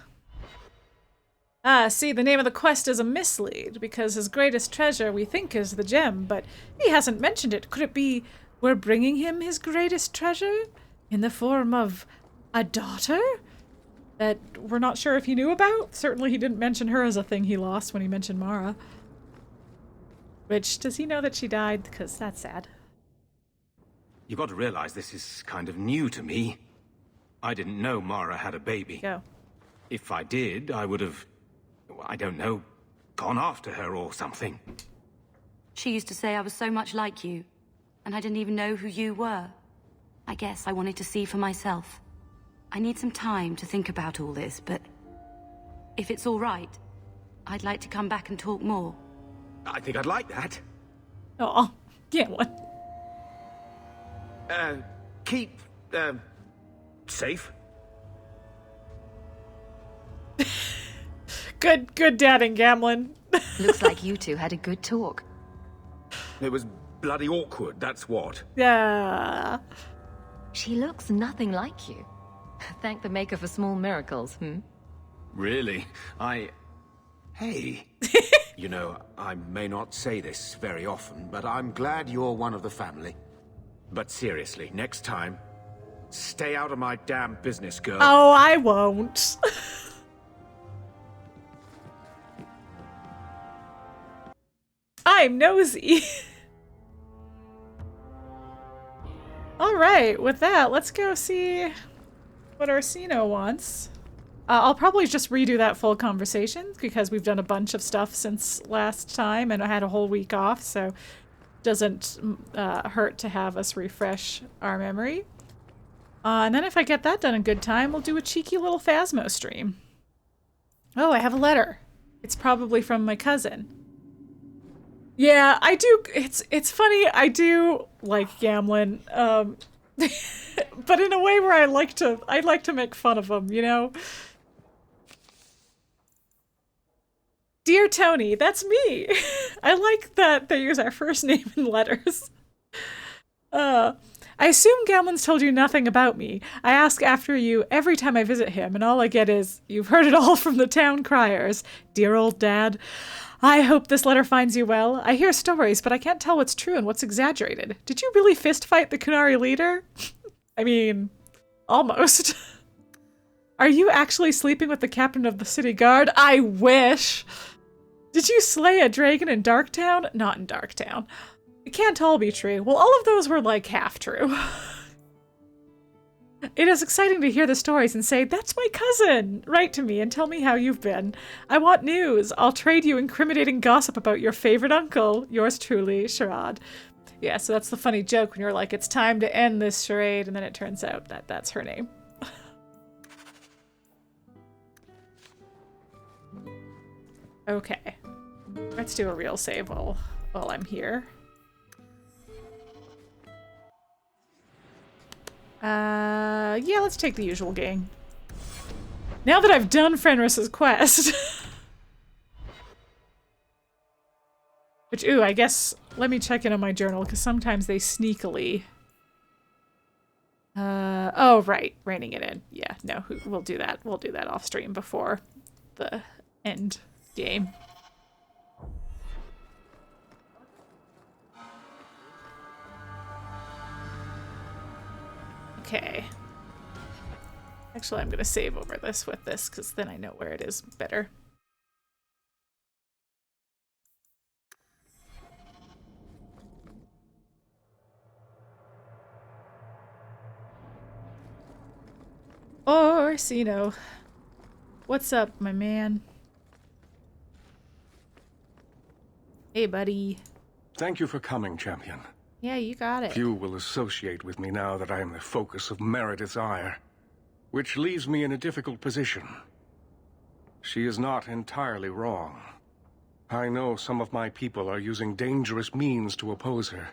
Speaker 2: See, the name of the quest is a mislead, because his greatest treasure we think is the gem, but he hasn't mentioned it. Could it be we're bringing him his greatest treasure? In the form of a daughter? That we're not sure if he knew about? Certainly he didn't mention her as a thing he lost when he mentioned Mara. Which, does he know that she died? Because that's sad.
Speaker 13: You've got to realize this is kind of new to me. I didn't know Mara had a baby.
Speaker 2: Go.
Speaker 13: If I did, I would have, I don't know, gone after her or something.
Speaker 5: She used to say I was so much like you, and I didn't even know who you were. I guess I wanted to see for myself. I need some time to think about all this, but if it's all right, I'd like to come back and talk more.
Speaker 13: I think I'd like that.
Speaker 2: Oh, Gamlen.
Speaker 13: Keep, safe.
Speaker 2: Good dadding, Gamlen.
Speaker 14: Looks like you two had a good talk.
Speaker 13: It was bloody awkward, that's what.
Speaker 2: Yeah.
Speaker 14: She looks nothing like you. Thank the Maker for small miracles,
Speaker 6: Really?
Speaker 13: Hey. You know, I may not say this very often, but I'm glad you're one of the family. But seriously, next time, stay out of my damn business, girl.
Speaker 2: Oh, I won't. I'm nosy. All right, with that, let's go see what Orsino wants. I'll probably just redo that full conversation because we've done a bunch of stuff since last time and I had a whole week off, so it doesn't hurt to have us refresh our memory. And then if I get that done in good time, we'll do a cheeky little Phasmo stream. Oh, I have a letter. It's probably from my cousin. Yeah, I do. It's funny. I do like Gamlen, but in a way where I like to make fun of him, you know. Dear Tony, that's me. I like that they use our first name in letters. I assume Gamlen's told you nothing about me. I ask after you every time I visit him, and all I get is, "You've heard it all from the town criers. Dear old dad. I hope this letter finds you well. I hear stories, but I can't tell what's true and what's exaggerated. Did you really fistfight the Qunari leader?" I mean, almost. Are you actually sleeping with the captain of the city guard? I wish. Did you slay a dragon in Darktown? Not in Darktown. It can't all be true. Well, all of those were like half true. It is exciting to hear the stories and say, "That's my cousin." Write to me and tell me how you've been. I want news. I'll trade you incriminating gossip about your favorite uncle. Yours truly, Sharad. Yeah, so that's the funny joke when you're like, it's time to end this charade, and then it turns out that that's her name. Okay. Let's do a real save while I'm here. Yeah, let's take the usual gang. Now that I've done Fenris's quest. Which, ooh, I guess, let me check in on my journal, because sometimes they sneakily... oh, right, reining it in. Yeah, no, we'll do that. We'll do that off stream before the end game. Okay. Actually, I'm going to save over this with this, because then I know where it is better. Orsino. What's up, my man? Hey, buddy.
Speaker 20: Thank you for coming, champion.
Speaker 2: Yeah, you got it.
Speaker 20: Few will associate with me now that I am the focus of Meredith's ire, which leaves me in a difficult position. She is not entirely wrong. I know some of my people are using dangerous means to oppose her,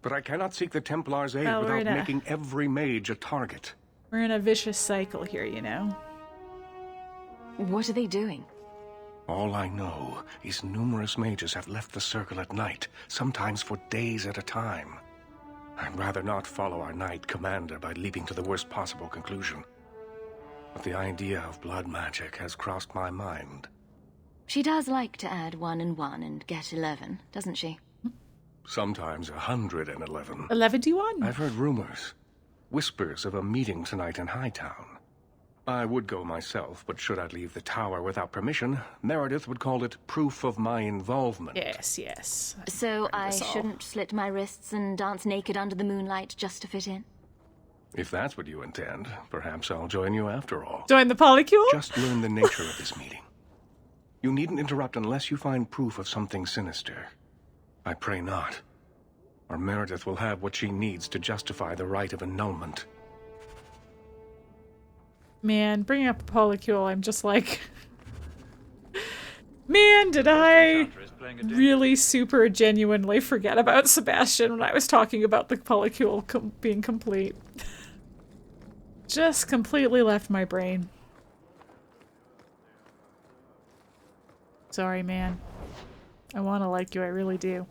Speaker 20: but I cannot seek the Templar's aid without making every mage a target.
Speaker 2: We're in a vicious cycle here, you know.
Speaker 14: What are they doing?
Speaker 20: All I know is numerous mages have left the circle at night, sometimes for days at a time. I'd rather not follow our knight commander by leaping to the worst possible conclusion. But the idea of blood magic has crossed my mind.
Speaker 14: She does like to add 1 and 1 and get 11, doesn't she?
Speaker 20: Sometimes 111.
Speaker 2: 11-1?
Speaker 20: I've heard rumors. Whispers of a meeting tonight in Hightown. I would go myself, but should I leave the tower without permission, Meredith would call it proof of my involvement.
Speaker 2: Yes, yes.
Speaker 14: So I shouldn't slit my wrists and dance naked under the moonlight just to fit in?
Speaker 20: If that's what you intend, perhaps I'll join you after all.
Speaker 2: Join the polycule?
Speaker 20: Just learn the nature of this meeting. You needn't interrupt unless you find proof of something sinister. I pray not. Or Meredith will have what she needs to justify the right of annulment.
Speaker 2: Man, bringing up a polycule, I'm just like... Man, did I really super genuinely forget about Sebastian when I was talking about the polycule being complete. Just completely left my brain. Sorry, man. I want to like you, I really do.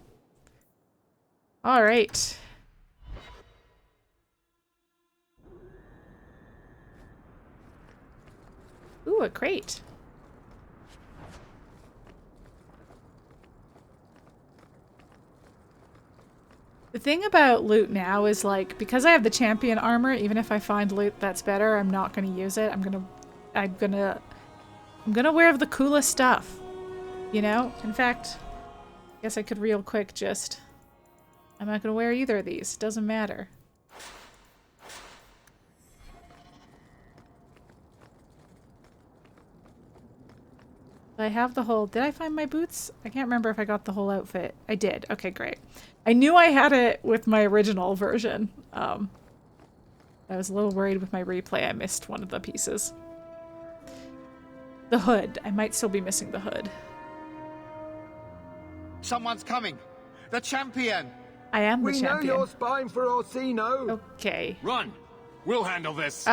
Speaker 2: Alright. Ooh, a crate. The thing about loot now is, like, because I have the champion armor, even if I find loot that's better, I'm not gonna use it. I'm gonna wear the coolest stuff. You know? In fact, I guess I could real quick just... I'm not gonna wear either of these. It doesn't matter. I have the whole... Did I find my boots? I can't remember if I got the whole outfit. I did. Okay, great. I knew I had it with my original version. I was a little worried with my replay. I missed one of the pieces. The hood. I might still be missing the hood.
Speaker 21: Someone's coming. The champion.
Speaker 2: I am the champion.
Speaker 21: We know you're spying for Orsino.
Speaker 2: Okay.
Speaker 21: Run. We'll handle this.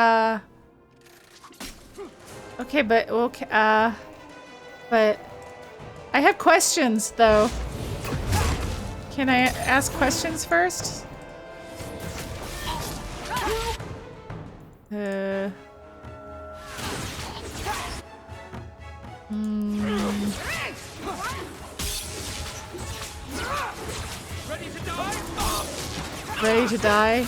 Speaker 2: Okay, but okay. But I have questions, though. Can I ask questions first? Ready to die?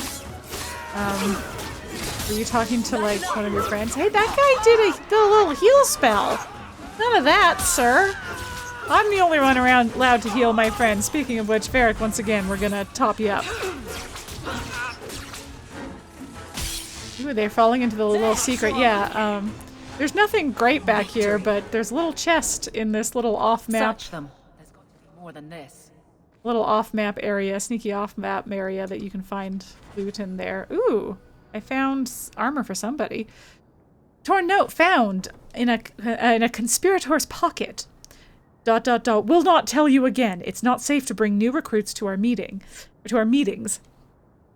Speaker 2: Were you talking to, like, one of your friends? Hey, that guy did a little heal spell. None of that, sir. I'm the only one around allowed to heal my friend. Speaking of which, Varric, once again, we're gonna top you up. Ooh, they're falling into the little secret. Yeah, there's nothing great back here, but there's a little chest in this little off-map.
Speaker 7: Search them. There's got to be more than this.
Speaker 2: Little off-map area, sneaky off-map area that you can find loot in there. Ooh, I found armor for somebody. Torn note found in a conspirator's pocket. ... Will not tell you again. It's not safe to bring new recruits to our meetings.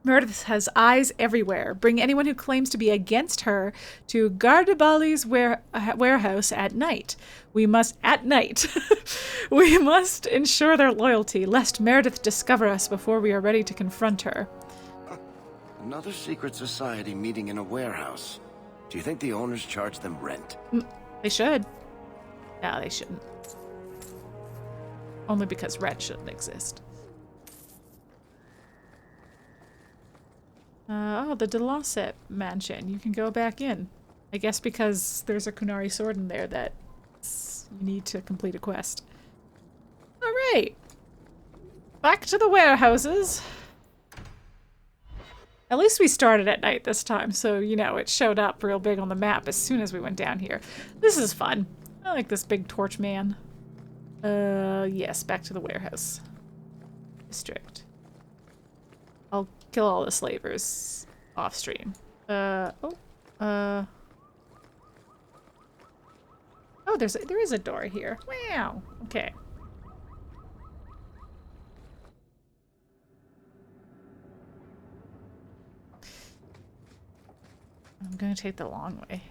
Speaker 2: Meredith has eyes everywhere. Bring anyone who claims to be against her to Gardebali's warehouse at night. We must we must ensure their loyalty, lest Meredith discover us before we are ready to confront her.
Speaker 19: Another secret society meeting in a warehouse. Do you think the owners charge them rent?
Speaker 2: They should. No, they shouldn't. Only because rent shouldn't exist. Oh, the Delosset mansion. You can go back in. I guess because there's a Kunari sword in there that you need to complete a quest. Alright. Back to the warehouses. At least we started at night this time, so, you know, it showed up real big on the map as soon as we went down here. This is fun. I like this big torch man. Yes, back to the warehouse district. I'll kill all the slavers off stream. Oh, there is a door here. Wow. Okay. I'm gonna take the long way.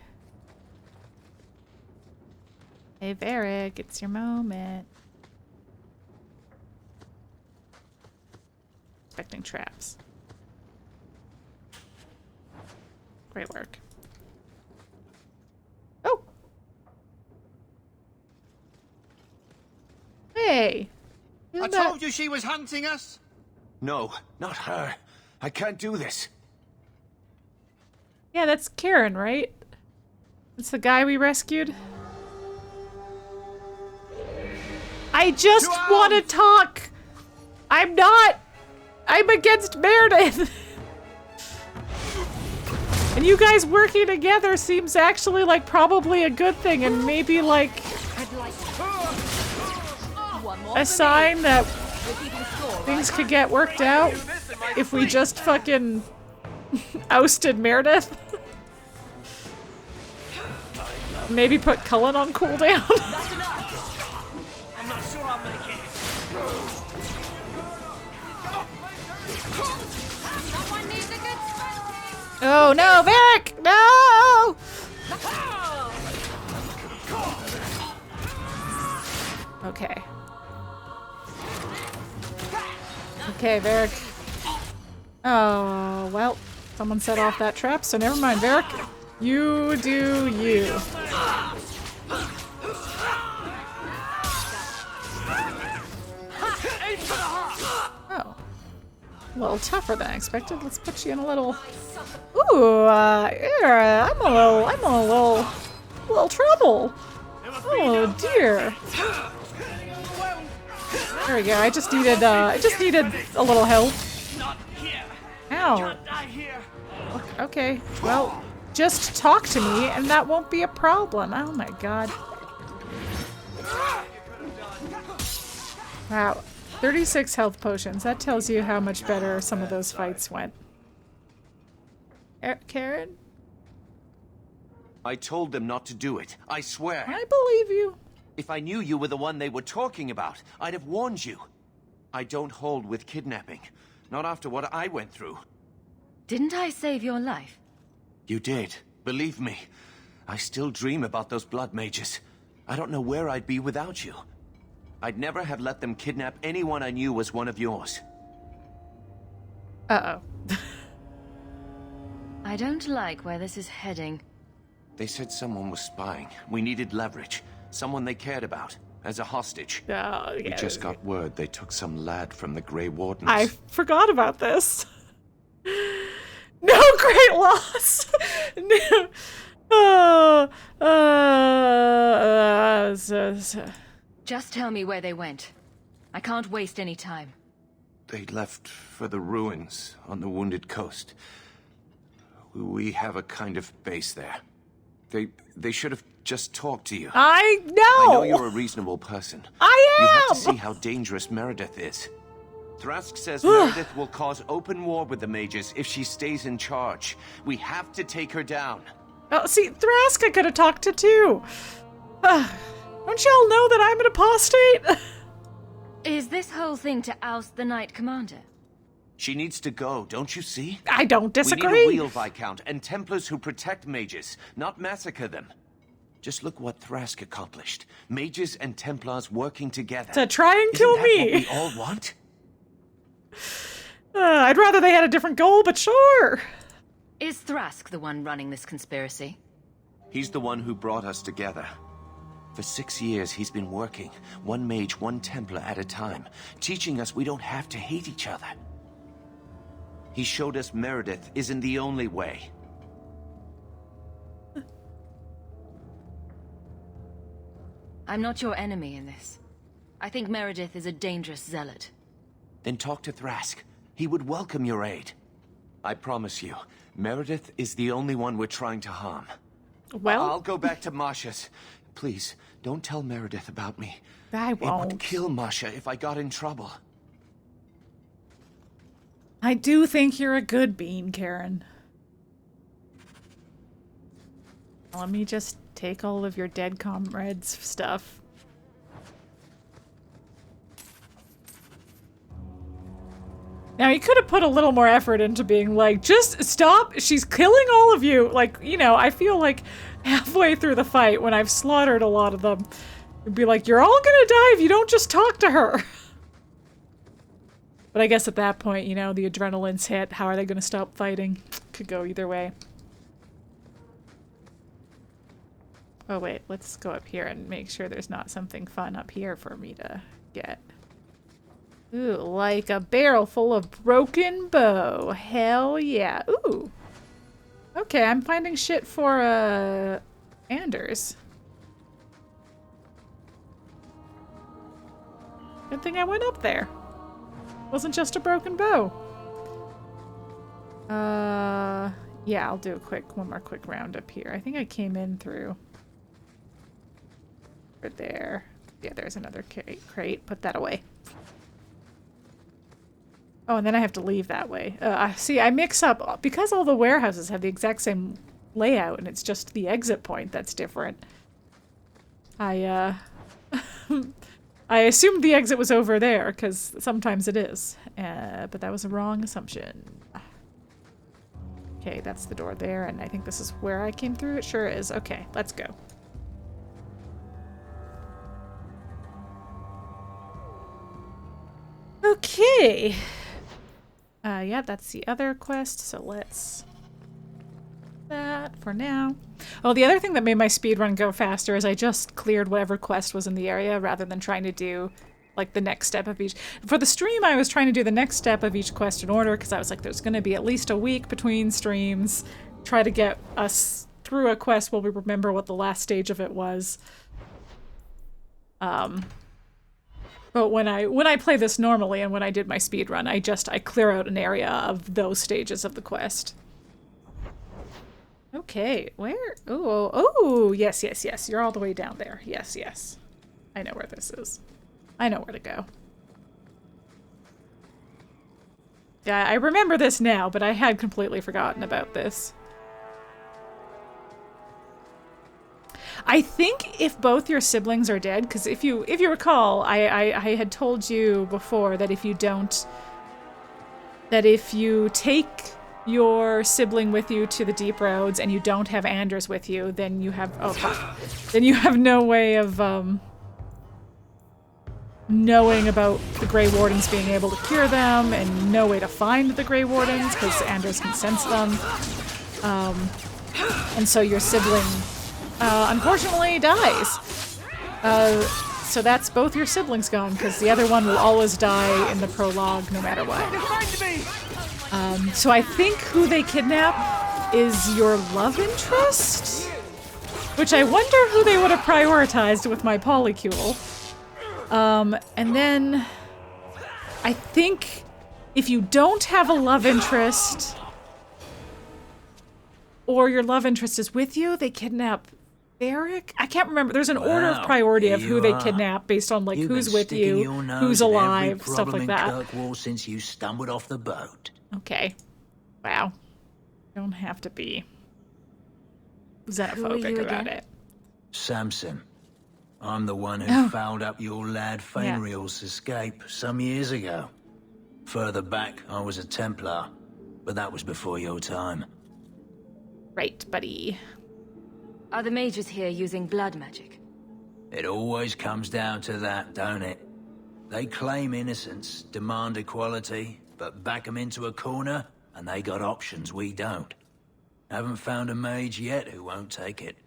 Speaker 2: Hey, Varric, it's your moment. Expecting traps. Great work. Oh! Hey!
Speaker 21: I told you she was hunting us!
Speaker 12: No, not her. I can't do this.
Speaker 2: Yeah, that's Karen, right? That's the guy we rescued? I just want to talk! I'm against Meredith! And you guys working together seems actually like probably a good thing and maybe like a sign that things could get worked out if we just fucking ousted Meredith. Maybe put Cullen on cooldown. Oh no, Varric! No! Okay. Okay, Varric. Oh, well, someone set off that trap, so never mind, Varric. You do you. Oh. A little tougher than I expected. Let's put you in a little... Ooh, yeah, I'm a little trouble. Oh dear. There we go. I just needed a little help. Ow. Okay. Well, just talk to me, and that won't be a problem. Oh my god. Wow. 36 health potions. That tells you how much better some of those fights went. Karen?
Speaker 1: I told them not to do it. I swear.
Speaker 2: I believe you.
Speaker 1: If I knew you were the one they were talking about, I'd have warned you. I don't hold with kidnapping. Not after what I went through.
Speaker 5: Didn't I save your life?
Speaker 1: You did. Believe me. I still dream about those blood mages. I don't know where I'd be without you. I'd never have let them kidnap anyone I knew was one of yours.
Speaker 2: Uh-oh.
Speaker 5: I don't like where this is heading.
Speaker 1: They said someone was spying. We needed leverage. Someone they cared about. As a hostage.
Speaker 2: Oh, yeah.
Speaker 17: We just got word they took some lad from the Grey Wardens.
Speaker 2: I forgot about this. No great loss! No.
Speaker 5: Just tell me where they went. I can't waste any time.
Speaker 1: They left for the ruins on the Wounded Coast. We have a kind of base there. They should have just talked to you.
Speaker 2: I know!
Speaker 1: I know you're a reasonable person.
Speaker 2: I am!
Speaker 1: You have to see how dangerous Meredith is. Thrask says Meredith will cause open war with the mages if she stays in charge. We have to take her down.
Speaker 2: Oh, see, Thrask I could have talked to too. Don't y'all know that I'm an apostate?
Speaker 5: Is this whole thing to oust the Knight Commander?
Speaker 1: She needs to go, don't you see?
Speaker 2: I don't disagree.
Speaker 1: We need a real Viscount and Templars who protect mages, not massacre them. Just look what Thrask accomplished. Mages and Templars working together.
Speaker 2: To try and kill
Speaker 1: Isn't that
Speaker 2: me.
Speaker 1: What we all want?
Speaker 2: I'd rather they had a different goal, but sure.
Speaker 5: Is Thrask the one running this conspiracy?
Speaker 1: He's the one who brought us together. For 6 years, he's been working, one mage, one Templar at a time, teaching us we don't have to hate each other. He showed us Meredith isn't the only way.
Speaker 5: I'm not your enemy in this. I think Meredith is a dangerous zealot.
Speaker 1: Then talk to Thrask. He would welcome your aid. I promise you, Meredith is the only one we're trying to harm.
Speaker 2: Well,
Speaker 1: I'll go back to Masha's. Please, don't tell Meredith about me.
Speaker 2: I won't.
Speaker 1: It would kill Masha if I got in trouble.
Speaker 2: I do think you're a good bean, Karen. Let me just take all of your dead comrades' stuff. Now, you could have put a little more effort into being like, just stop, she's killing all of you. Like, you know, I feel like halfway through the fight, when I've slaughtered a lot of them, it'd be like, you're all gonna die if you don't just talk to her. But I guess at that point, you know, the adrenaline's hit. How are they gonna stop fighting? Could go either way. Oh wait, let's go up here and make sure there's not something fun up here for me to get. Ooh, like a barrel full of broken bow. Hell yeah. Ooh. Okay, I'm finding shit for, Anders. Good thing I went up there. Wasn't just a broken bow. Yeah, I'll do one more quick round up here. I think I came in through right there. Yeah, there's another crate. Put that away. Oh, and then I have to leave that way. See, I mix up, because all the warehouses have the exact same layout and it's just the exit point that's different. I assumed the exit was over there, because sometimes it is. But that was a wrong assumption. Okay, that's the door there, and I think this is where I came through. It sure is. Okay, let's go. Okay. Yeah, that's the other quest, so let's... that for now. Oh, the other thing that made my speedrun go faster is I just cleared whatever quest was in the area rather than trying to do like the next step of each. For the stream, I was trying to do the next step of each quest in order because I was like, there's going to be at least a week between streams. Try to get us through a quest while we remember what the last stage of it was. But when I play this normally and when I did my speedrun, I clear out an area of those stages of the quest. Okay, where? Oh, yes. You're all the way down there. Yes. I know where this is. I know where to go. Yeah, I remember this now, but I had completely forgotten about this. I think if both your siblings are dead, because if you recall, I had told you before that if you take your sibling with you to the deep roads and you don't have Anders with you, then you have then you have no way of knowing about the Grey Wardens being able to cure them, and no way to find the Grey Wardens because Anders can sense them. And so your sibling unfortunately dies. So that's both your siblings gone, because the other one will always die in the prologue no matter what. So I think who they kidnap is your love interest? Which I wonder who they would have prioritized with my polycule. And then I think if you don't have a love interest, or your love interest is with you, they kidnap Eric? I can't remember. There's an order of priority of who they kidnap based on like who's with you, who's alive, stuff like that.
Speaker 6: Kirkwall since you stumbled off the boat.
Speaker 2: Okay. Wow. Don't have to be xenophobic about it.
Speaker 6: Samson. I'm the one who fouled up your lad Fenris's escape some years ago. Further back, I was a Templar, but that was before your time.
Speaker 2: Right, buddy.
Speaker 5: Are the mages here using blood magic?
Speaker 6: It always comes down to that, don't it? They claim innocence, demand equality, but back them into a corner, and they got options we don't. Haven't found a mage yet who won't take it.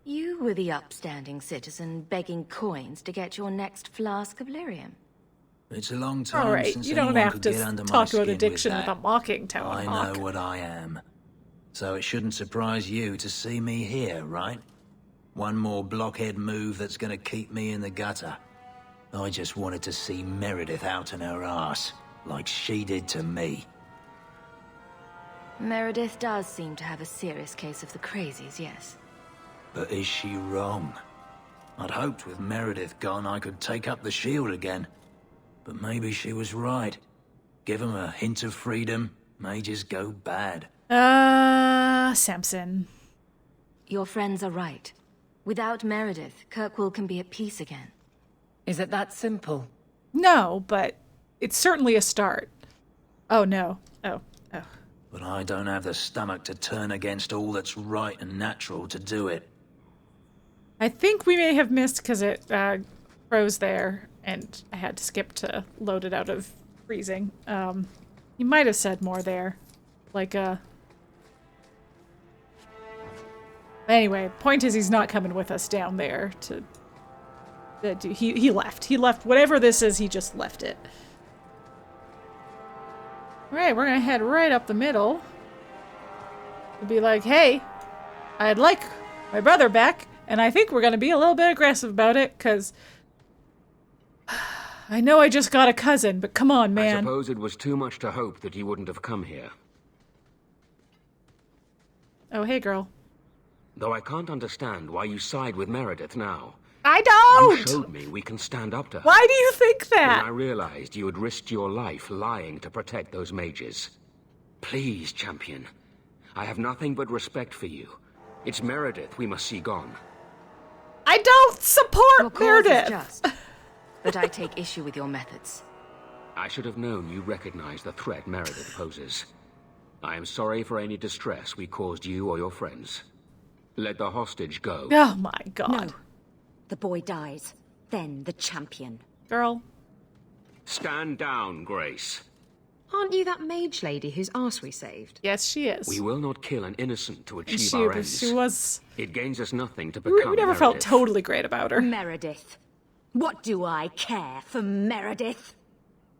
Speaker 5: You were the upstanding citizen begging coins to get your next flask of lyrium.
Speaker 6: It's a long time
Speaker 2: All right,
Speaker 6: since
Speaker 2: you don't
Speaker 6: anyone
Speaker 2: have
Speaker 6: could
Speaker 2: to
Speaker 6: get under my
Speaker 2: talk
Speaker 6: skin
Speaker 2: about addiction with
Speaker 6: that.
Speaker 2: a mocking tone.
Speaker 6: I know what I am. So it shouldn't surprise you to see me here, right? One more blockhead move that's gonna keep me in the gutter. I just wanted to see Meredith out in her ass, like she did to me.
Speaker 5: Meredith does seem to have a serious case of the crazies, yes.
Speaker 6: But is she wrong? I'd hoped with Meredith gone I could take up the shield again. But maybe she was right. Give them a hint of freedom, mages go bad.
Speaker 2: Samson.
Speaker 5: Your friends are right. Without Meredith, Kirkwall can be at peace again.
Speaker 7: Is it that simple?
Speaker 2: No, but it's certainly a start. Oh, no. Oh.
Speaker 6: But I don't have the stomach to turn against all that's right and natural to do it.
Speaker 2: I think we may have missed because it froze there, and I had to skip to load it out of freezing. You might have said more there. Like, Anyway, point is he's not coming with us down there to do. He left. He left. Whatever this is, he just left it. Alright, we're gonna head right up the middle. We'll be like, hey, I'd like my brother back, and I think we're gonna be a little bit aggressive about it, because I know I just got a cousin, but come on, man.
Speaker 3: I suppose it was too much to hope that you wouldn't have come here.
Speaker 2: Oh, hey, girl.
Speaker 3: Though I can't understand why you side with Meredith now.
Speaker 2: I don't!
Speaker 3: You showed me we can stand up to her.
Speaker 2: Why do you think that?
Speaker 3: When I realized you had risked your life lying to protect those mages. Please, champion. I have nothing but respect for you. It's Meredith we must see gone.
Speaker 2: I don't support
Speaker 5: Your cause
Speaker 2: Meredith!
Speaker 5: is just, but I take issue with your methods.
Speaker 3: I should have known you recognized the threat Meredith poses. I am sorry for any distress we caused you or your friends. Let the hostage go.
Speaker 2: Oh my god.
Speaker 14: No. The boy dies. Then the champion.
Speaker 2: Girl.
Speaker 3: Stand down, Grace.
Speaker 14: Aren't you that mage lady whose arse we saved?
Speaker 2: Yes, she is.
Speaker 3: We will not kill an innocent to achieve
Speaker 2: she,
Speaker 3: our
Speaker 2: but
Speaker 3: ends.
Speaker 2: she was...
Speaker 3: It gains us nothing to become
Speaker 2: We never felt
Speaker 3: Meredith.
Speaker 2: totally great about her.
Speaker 14: Meredith. What do I care for Meredith?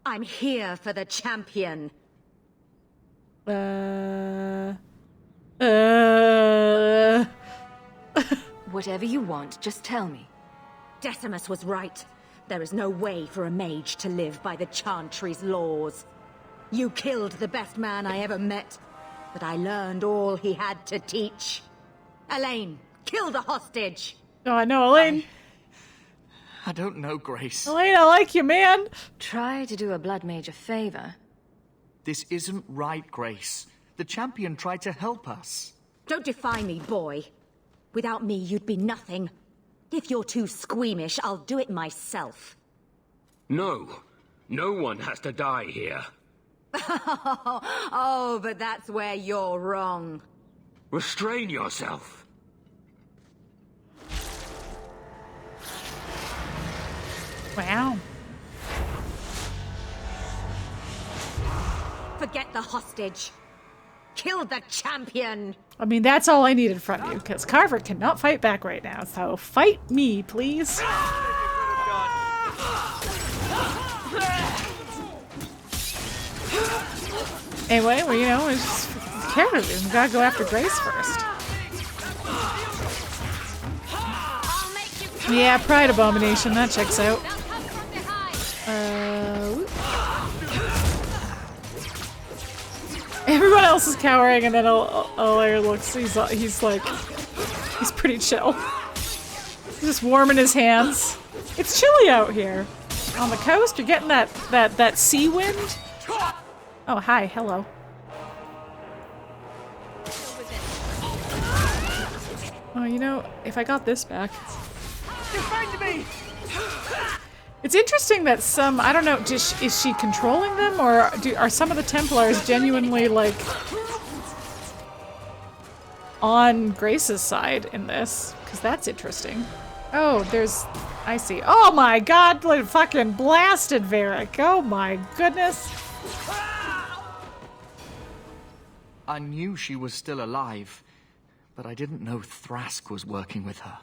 Speaker 14: I'm here for the champion.
Speaker 5: Whatever you want, just tell me.
Speaker 14: Decimus was right. There is no way for a mage to live by the Chantry's laws. You killed the best man I ever met, but I learned all he had to teach. Elaine, kill the hostage!
Speaker 2: Oh, I know, Elaine.
Speaker 18: I don't know, Grace.
Speaker 2: Elaine, I like you, man.
Speaker 5: Try to do a blood mage a favor.
Speaker 18: This isn't right, Grace. The champion tried to help us.
Speaker 14: Don't defy me, boy. Without me, you'd be nothing. If you're too squeamish, I'll do it myself.
Speaker 3: No. No one has to die here.
Speaker 14: Oh, but that's where you're wrong.
Speaker 3: Restrain yourself.
Speaker 2: Wow.
Speaker 14: Forget the hostage. Kill the champion.
Speaker 2: I mean, that's all I needed from you, because Carver cannot fight back right now, so fight me, please. Anyway, well, you know, it's just character. We gotta go after Grace first. Yeah, Pride Abomination, that checks out. Everyone else is cowering, and then Alair looks, he's pretty chill. He's just warming his hands. It's chilly out here. On the coast, you're getting that sea wind. Oh, hi, hello. Oh, you know, if I got this back.
Speaker 21: Defend me!
Speaker 2: It's interesting that some, I don't know, is she controlling them, or are some of the Templars genuinely, like, on Grace's side in this? Because that's interesting. Oh, I see. Oh my god, like, fucking blasted Varric. Oh my goodness.
Speaker 18: I knew she was still alive, but I didn't know Thrask was working with her.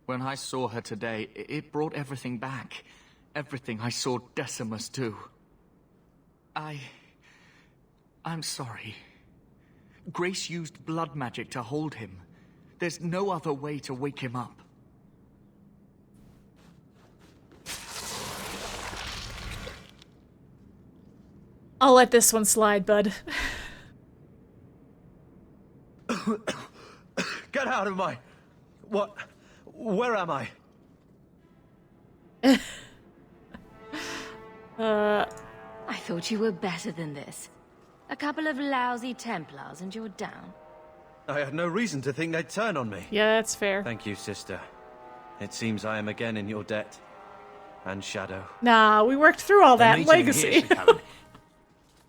Speaker 18: When I saw her today, it brought everything back. Everything I saw Decimus do. I'm sorry. Grace used blood magic to hold him. There's no other way to wake him up.
Speaker 2: I'll let this one slide, bud.
Speaker 10: Get out of my... What? Where am I?
Speaker 5: I thought you were better than this. A couple of lousy Templars and you're down.
Speaker 10: I had no reason to think they'd turn on me.
Speaker 2: Yeah, that's fair.
Speaker 10: Thank you, sister. It seems I am again in your debt. And Shadow.
Speaker 2: Nah, we worked through all that legacy.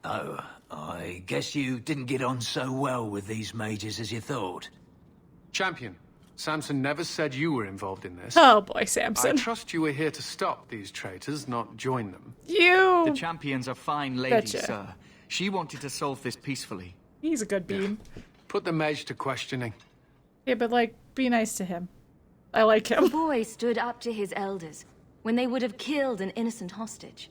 Speaker 6: Oh, I guess you didn't get on so well with these mages as you thought.
Speaker 20: Champion, Samson never said you were involved in this.
Speaker 2: Oh boy, Samson.
Speaker 20: I trust you were here to stop these traitors, not join them.
Speaker 18: The champion's a fine lady,
Speaker 2: Gotcha.
Speaker 18: sir. She wanted to solve this peacefully.
Speaker 2: He's a good bean.
Speaker 20: Put the mage to questioning.
Speaker 2: Yeah, but like, be nice to him. I like him.
Speaker 5: The boy stood up to his elders when they would have killed an innocent hostage.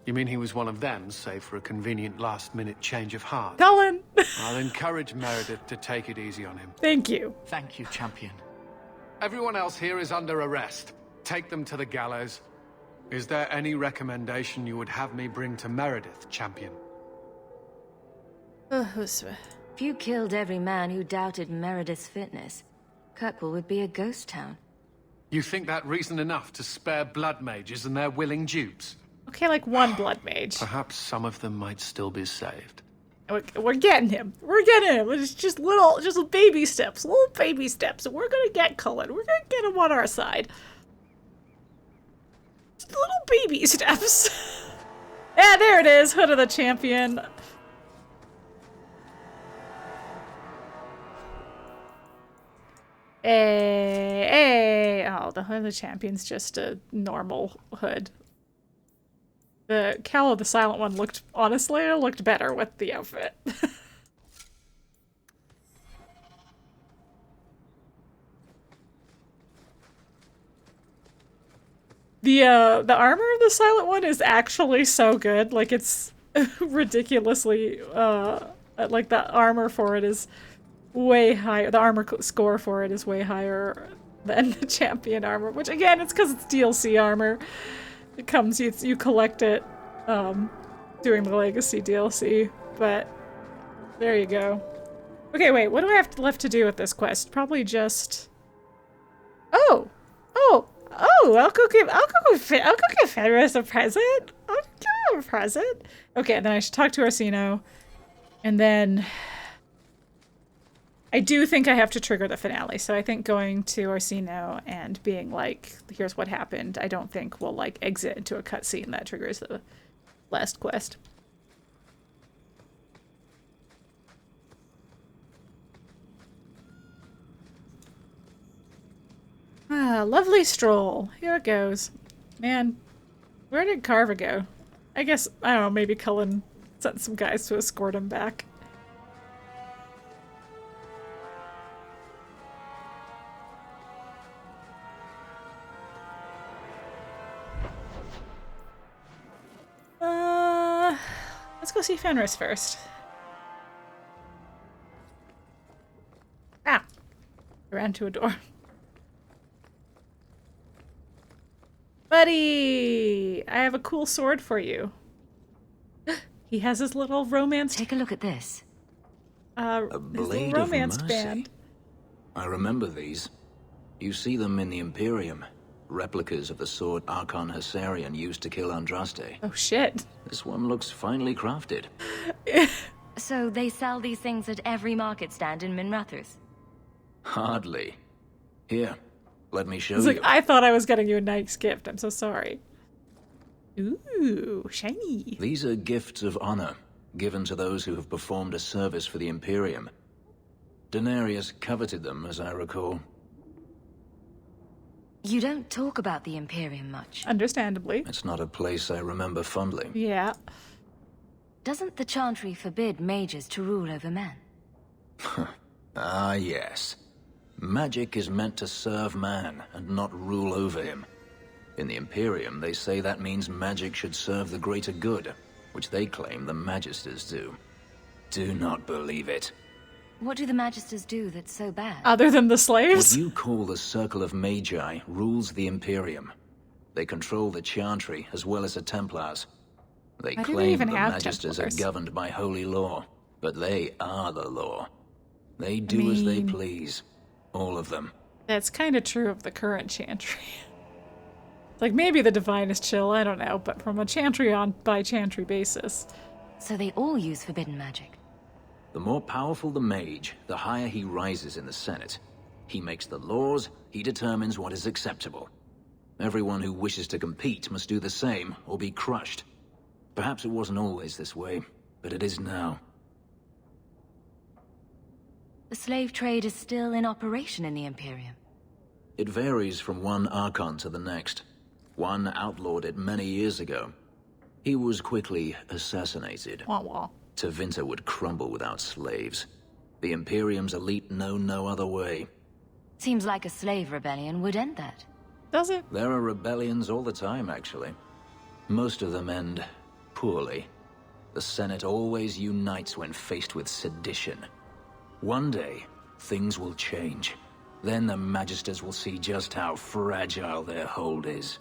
Speaker 20: You mean he was one of them, save for a convenient last-minute change of heart?
Speaker 2: Cullen!
Speaker 20: I'll encourage Meredith to take it easy on him.
Speaker 2: Thank you.
Speaker 18: Thank you, champion.
Speaker 20: Everyone else here is under arrest. Take them to the gallows. Is there any recommendation you would have me bring to Meredith, champion?
Speaker 5: If you killed every man who doubted Meredith's fitness, Kirkwall would be a ghost town.
Speaker 20: You think that reason enough to spare blood mages and their willing dupes?
Speaker 2: Okay, like one blood mage.
Speaker 20: Perhaps some of them might still be saved.
Speaker 2: We're getting him. We're getting him. It's just baby steps. Little baby steps. And we're gonna get Cullen. We're gonna get him on our side. Just little baby steps. Yeah, there it is. Hood of the Champion. Hey. Oh, the Hood of the Champion's just a normal hood. The Cowl of the Silent One looked, honestly, looked better with the outfit. The armor of the Silent One is actually so good. Like, it's ridiculously, like, the armor for it is way higher. The armor score for it is way higher than the Champion armor, which, again, it's because it's DLC armor. It comes, you collect it, doing the Legacy DLC, but there you go. Okay, wait, what do I have left to do with this quest? Probably just... Oh, I'll go give Fenris a present. I'll give him a present. Okay, then I should talk to Orsino, and then I do think I have to trigger the finale. So I think going to Orsino and being like, "Here's what happened," I don't think we'll like exit into a cutscene that triggers the last quest. Ah, lovely stroll. Here it goes. Man, where did Carva go? I guess, I don't know, maybe Cullen sent some guys to escort him back. Let's go see Fenris first. Ah! I ran to a door. Buddy! I have a cool sword for you. He has his little romance...
Speaker 5: Take a look at this.
Speaker 6: A blade of mercy.
Speaker 2: Band.
Speaker 6: I remember these. You see them in the Imperium. Replicas of the sword Archon Hessarian used to kill Andraste.
Speaker 2: Oh shit.
Speaker 6: This one looks finely crafted.
Speaker 5: So they sell these things at every market stand in Minrathous?
Speaker 6: Hardly. Here, let me show
Speaker 2: It's like,
Speaker 6: you.
Speaker 2: I thought I was getting you a nice gift. I'm so sorry. Ooh, shiny.
Speaker 6: These are gifts of honor, given to those who have performed a service for the Imperium. Denarius coveted them, as I recall.
Speaker 5: You don't talk about the Imperium much.
Speaker 2: Understandably.
Speaker 6: It's not a place I remember fondly.
Speaker 2: Yeah.
Speaker 5: Doesn't the Chantry forbid mages to rule over men?
Speaker 6: Ah, yes. Magic is meant to serve man and not rule over him. In the Imperium, they say that means magic should serve the greater good, which they claim the Magisters do. Do not believe it.
Speaker 5: What do the Magisters do that's so bad?
Speaker 2: Other than the slaves?
Speaker 6: What you call the Circle of Magi rules the Imperium. They control the Chantry as well as the Templars. They claim the Magisters are governed by holy law, but they are the law. They do as they please. All of them.
Speaker 2: That's kind of true of the current Chantry. Like, maybe the Divine is chill, I don't know, but from a Chantry on by Chantry basis.
Speaker 5: So they all use forbidden magic?
Speaker 6: The more powerful the mage, the higher he rises in the Senate. He makes the laws, he determines what is acceptable. Everyone who wishes to compete must do the same, or be crushed. Perhaps it wasn't always this way, but it is now.
Speaker 5: The slave trade is still in operation in the Imperium?
Speaker 6: It varies from one Archon to the next. One outlawed it many years ago. He was quickly assassinated.
Speaker 2: Wah wah.
Speaker 6: Tevinter would crumble without slaves. The Imperium's elite know no other way.
Speaker 5: Seems like a slave rebellion would end that.
Speaker 2: Does it?
Speaker 6: There are rebellions all the time, actually. Most of them end poorly. The Senate always unites when faced with sedition. One day, things will change. Then the Magisters will see just how fragile their hold is.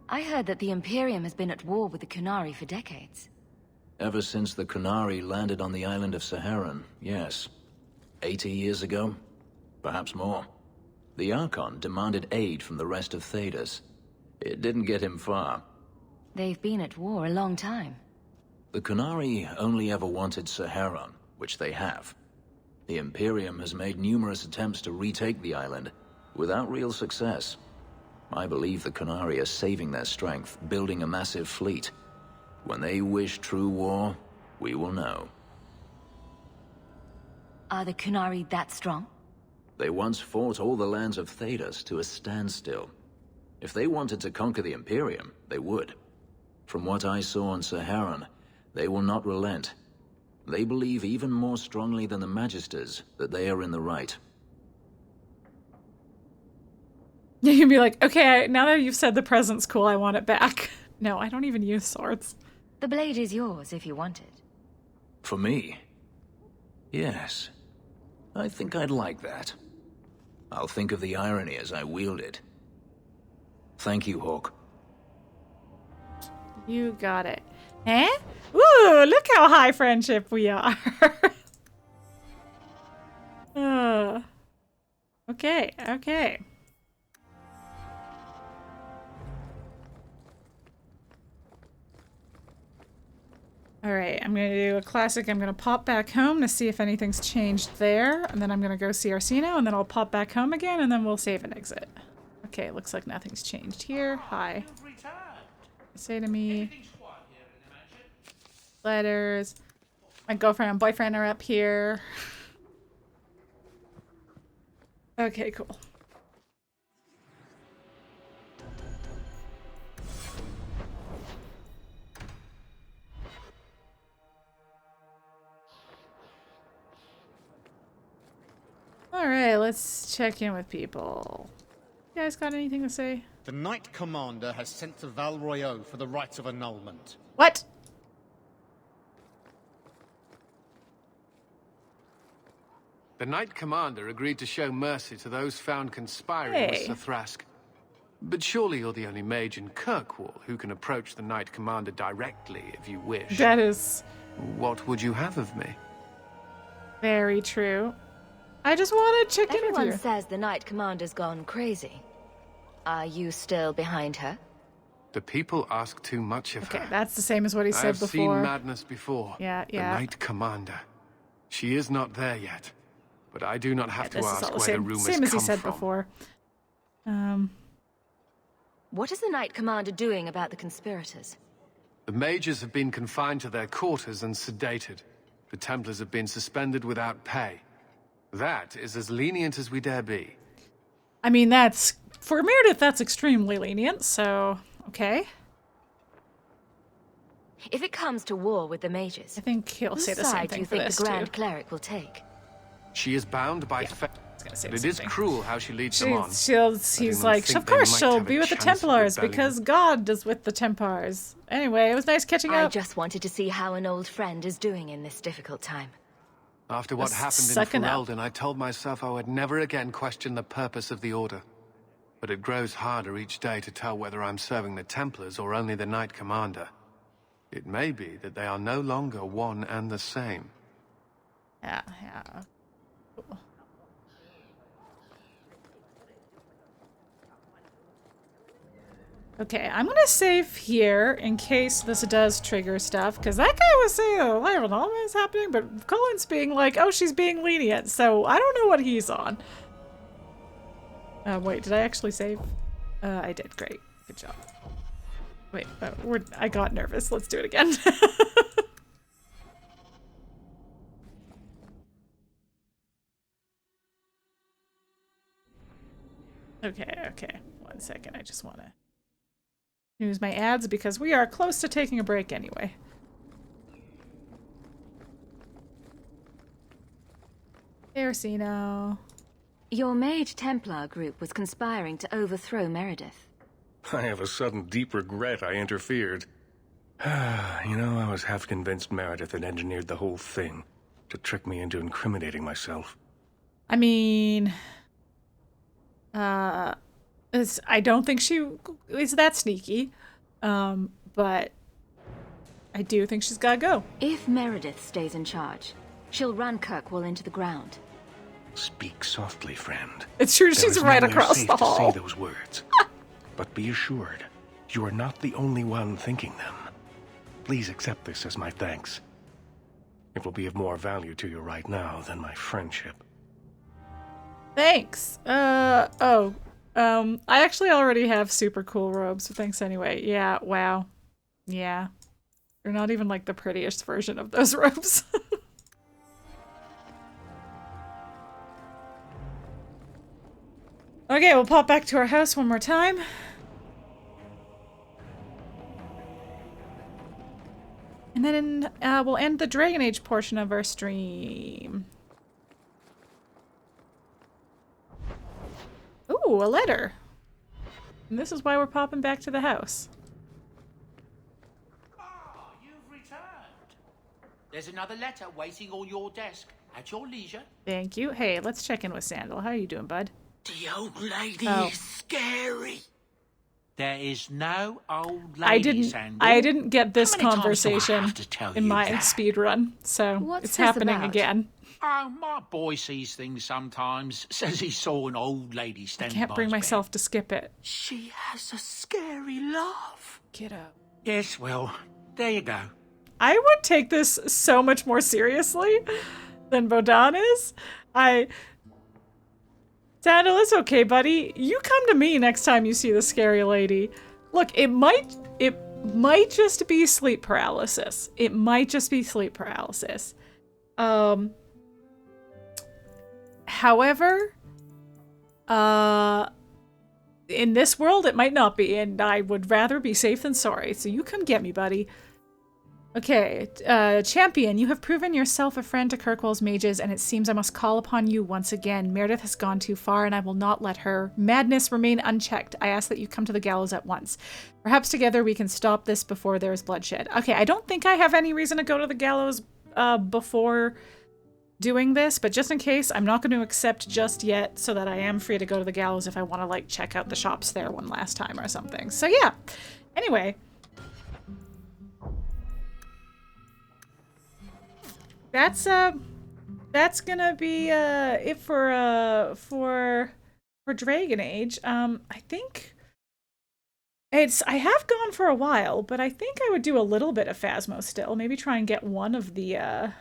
Speaker 5: I heard that the Imperium has been at war with the Qunari for decades.
Speaker 6: Ever since the Qunari landed on the island of Saharan, yes. 80 years ago? Perhaps more. The Archon demanded aid from the rest of Thedas. It didn't get him far.
Speaker 5: They've been at war a long time.
Speaker 6: The Qunari only ever wanted Saharan, which they have. The Imperium has made numerous attempts to retake the island, without real success. I believe the Qunari are saving their strength, building a massive fleet. When they wish true war, we will know.
Speaker 5: Are the Qunari that strong?
Speaker 6: They once fought all the lands of Thedas to a standstill. If they wanted to conquer the Imperium, they would. From what I saw on Saharan, they will not relent. They believe even more strongly than the Magisters that they are in the right.
Speaker 2: You can be like, okay, now that you've said the present's cool, I want it back. No, I don't even use swords.
Speaker 5: The blade is yours if you want it.
Speaker 6: For me? Yes. I think I'd like that. I'll think of the irony as I wield it. Thank you, Hawk.
Speaker 2: You got it. Eh? Ooh, look how high friendship we are. Okay, okay. Alright, I'm going to do a classic. I'm going to pop back home to see if anything's changed there. And then I'm going to go see Arsino, and then I'll pop back home again, and then we'll save and exit. Okay, looks like nothing's changed here. Hi. Say to me. Letters. My girlfriend and boyfriend are up here. Okay, cool. Alright, let's check in with people. You guys got anything to say?
Speaker 15: The Knight Commander has sent to Val Royeaux for the rites of annulment.
Speaker 2: What?
Speaker 22: The Knight Commander agreed to show mercy to those found conspiring with
Speaker 2: Hey.
Speaker 22: Sir Thrask. But surely you're the only mage in Kirkwall who can approach the Knight Commander directly if you wish.
Speaker 2: That is
Speaker 22: What would you have of me?
Speaker 2: very true. I just want to check in with
Speaker 5: Everyone
Speaker 2: you.
Speaker 5: says the Knight Commander's gone crazy. Are you still behind her?
Speaker 22: The people ask too much of
Speaker 2: Okay,
Speaker 22: her.
Speaker 2: that's the same as what he said
Speaker 22: I've seen
Speaker 2: before.
Speaker 22: madness before.
Speaker 2: Yeah,
Speaker 22: The
Speaker 2: yeah.
Speaker 22: Knight Commander. She is not there yet. But I do not have to
Speaker 2: This is
Speaker 22: ask
Speaker 2: all the
Speaker 22: where the
Speaker 2: same,
Speaker 22: rumors
Speaker 2: same as he
Speaker 22: come
Speaker 2: said
Speaker 22: from.
Speaker 2: before.
Speaker 5: What is the Knight Commander doing about the conspirators?
Speaker 22: The mages have been confined to their quarters and sedated. The Templars have been suspended without pay. That is as lenient as we dare be.
Speaker 2: I mean, that's for Meredith. That's extremely lenient. So, okay.
Speaker 5: If it comes to war with the mages,
Speaker 2: I think he'll
Speaker 5: whose
Speaker 2: say the same
Speaker 5: side do
Speaker 2: thing
Speaker 5: you
Speaker 2: for
Speaker 5: think
Speaker 2: this
Speaker 5: the Grand
Speaker 2: too.
Speaker 5: Cleric will take?
Speaker 22: She is bound by fate.
Speaker 2: say
Speaker 22: But
Speaker 2: the
Speaker 22: it is
Speaker 2: same thing.
Speaker 22: cruel how she leads them on.
Speaker 2: He's like, of course she'll be with the Templars because God is with the Templars. Anyway, it was nice catching
Speaker 5: I
Speaker 2: up.
Speaker 5: just wanted to see how an old friend is doing in this difficult time.
Speaker 22: After what
Speaker 2: Just
Speaker 22: happened in
Speaker 2: sucking up.
Speaker 22: Ferelden, I told myself I would never again question the purpose of the Order. But it grows harder each day to tell whether I'm serving the Templars or only the Knight Commander. It may be that they are no longer one and the same.
Speaker 2: Yeah, yeah. Cool. Okay, I'm gonna save here in case this does trigger stuff, because that guy was saying, oh, I don't know what's happening, but Colin's being like, oh, she's being lenient, so I don't know what he's on. Wait, did I actually save? I did, great. Good job. Wait, I got nervous. Let's do it again. Okay. 1 second, I just want to use my ads because we are close to taking a break anyway. Ersino.
Speaker 5: Your Mage Templar group was conspiring to overthrow Meredith.
Speaker 20: I have a sudden deep regret I interfered. You know, I was half convinced Meredith had engineered the whole thing to trick me into incriminating myself.
Speaker 2: I mean, I don't think she is that sneaky, but I do think she's gotta go.
Speaker 5: If Meredith stays in charge, she'll run Kirkwall into the ground.
Speaker 20: Speak softly, friend.
Speaker 2: It's true,
Speaker 20: There
Speaker 2: she's
Speaker 20: is
Speaker 2: right
Speaker 20: nowhere
Speaker 2: across
Speaker 20: safe
Speaker 2: the
Speaker 20: to
Speaker 2: hall.
Speaker 20: say those words. But be assured, you are not the only one thinking them. Please accept this as my thanks. It will be of more value to you right now than my friendship.
Speaker 2: Thanks. I actually already have super cool robes, so thanks anyway. Yeah, wow. Yeah. They're not even like the prettiest version of those robes. Okay, we'll pop back to our house one more time. And then we'll end the Dragon Age portion of our stream. Ooh, a letter. And this is why we're popping back to the house.
Speaker 9: You've returned. There's another letter waiting on your desk at your leisure.
Speaker 2: Thank you. Hey, let's check in with Sandal. How are you doing, bud?
Speaker 9: The old lady
Speaker 2: Oh.
Speaker 9: is scary. There is no old lady, Sandal.
Speaker 2: I didn't get this
Speaker 9: How many times do I
Speaker 2: conversation
Speaker 9: have to tell
Speaker 2: in
Speaker 9: you
Speaker 2: my
Speaker 9: that?
Speaker 2: speed run, so
Speaker 9: What's
Speaker 2: it's
Speaker 9: this
Speaker 2: happening
Speaker 9: about?
Speaker 2: again.
Speaker 9: Oh, my boy sees things sometimes. Says he saw an old lady standing
Speaker 2: Can't
Speaker 9: by
Speaker 2: bring
Speaker 9: his bed.
Speaker 2: myself to skip it.
Speaker 9: She has a scary laugh.
Speaker 2: Get up.
Speaker 9: Yes, well, there you go.
Speaker 2: I would take this so much more seriously than Bodan is. Sandal, it's okay, buddy. You come to me next time you see the scary lady. Look, it might just be sleep paralysis. It might just be sleep paralysis. However, in this world, it might not be, and I would rather be safe than sorry. So you come get me, buddy. Okay, Champion, you have proven yourself a friend to Kirkwall's mages, and it seems I must call upon you once again. Meredith has gone too far, and I will not let her madness remain unchecked. I ask that you come to the gallows at once. Perhaps together we can stop this before there is bloodshed. Okay, I don't think I have any reason to go to the gallows before doing this, but just in case, I'm not going to accept just yet, so that I am free to go to the gallows if I want to, like, check out the shops there one last time or something. So yeah, anyway. That's gonna be it for Dragon Age. I think I have gone for a while, but I think I would do a little bit of Phasmo still. Maybe try and get one of the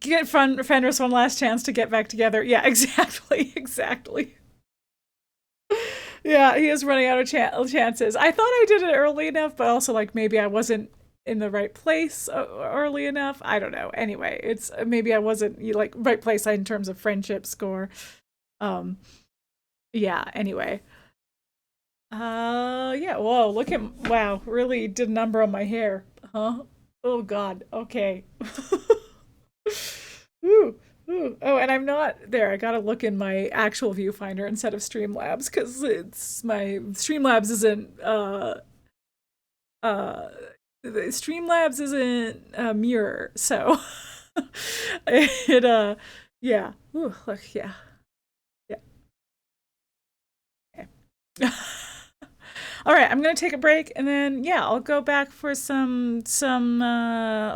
Speaker 2: get Fenris one last chance to get back together. Yeah, exactly. Yeah, he is running out of chances. I thought I did it early enough, but also, like, maybe I wasn't in the right place early enough. I don't know. Anyway, it's maybe I wasn't, like, right place in terms of friendship score. Yeah, anyway. Yeah, whoa, wow, really did a number on my hair. Huh? Oh, God. Okay. Ooh. Ooh. Oh, and I'm not there. I gotta look in my actual viewfinder instead of Streamlabs, because it's my Streamlabs isn't Streamlabs isn't a mirror, so it yeah. Ooh, look, yeah. Okay. All right, I'm gonna take a break, and then yeah, I'll go back for a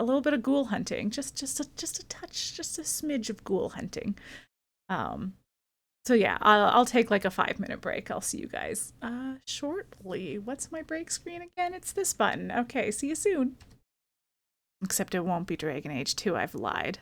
Speaker 2: little bit of ghoul hunting, just a touch, just a smidge of ghoul hunting. So yeah, I'll take like a 5-minute break. I'll see you guys shortly. What's my break screen again? It's this button. Okay, see you soon. Except it won't be Dragon Age 2. I've lied.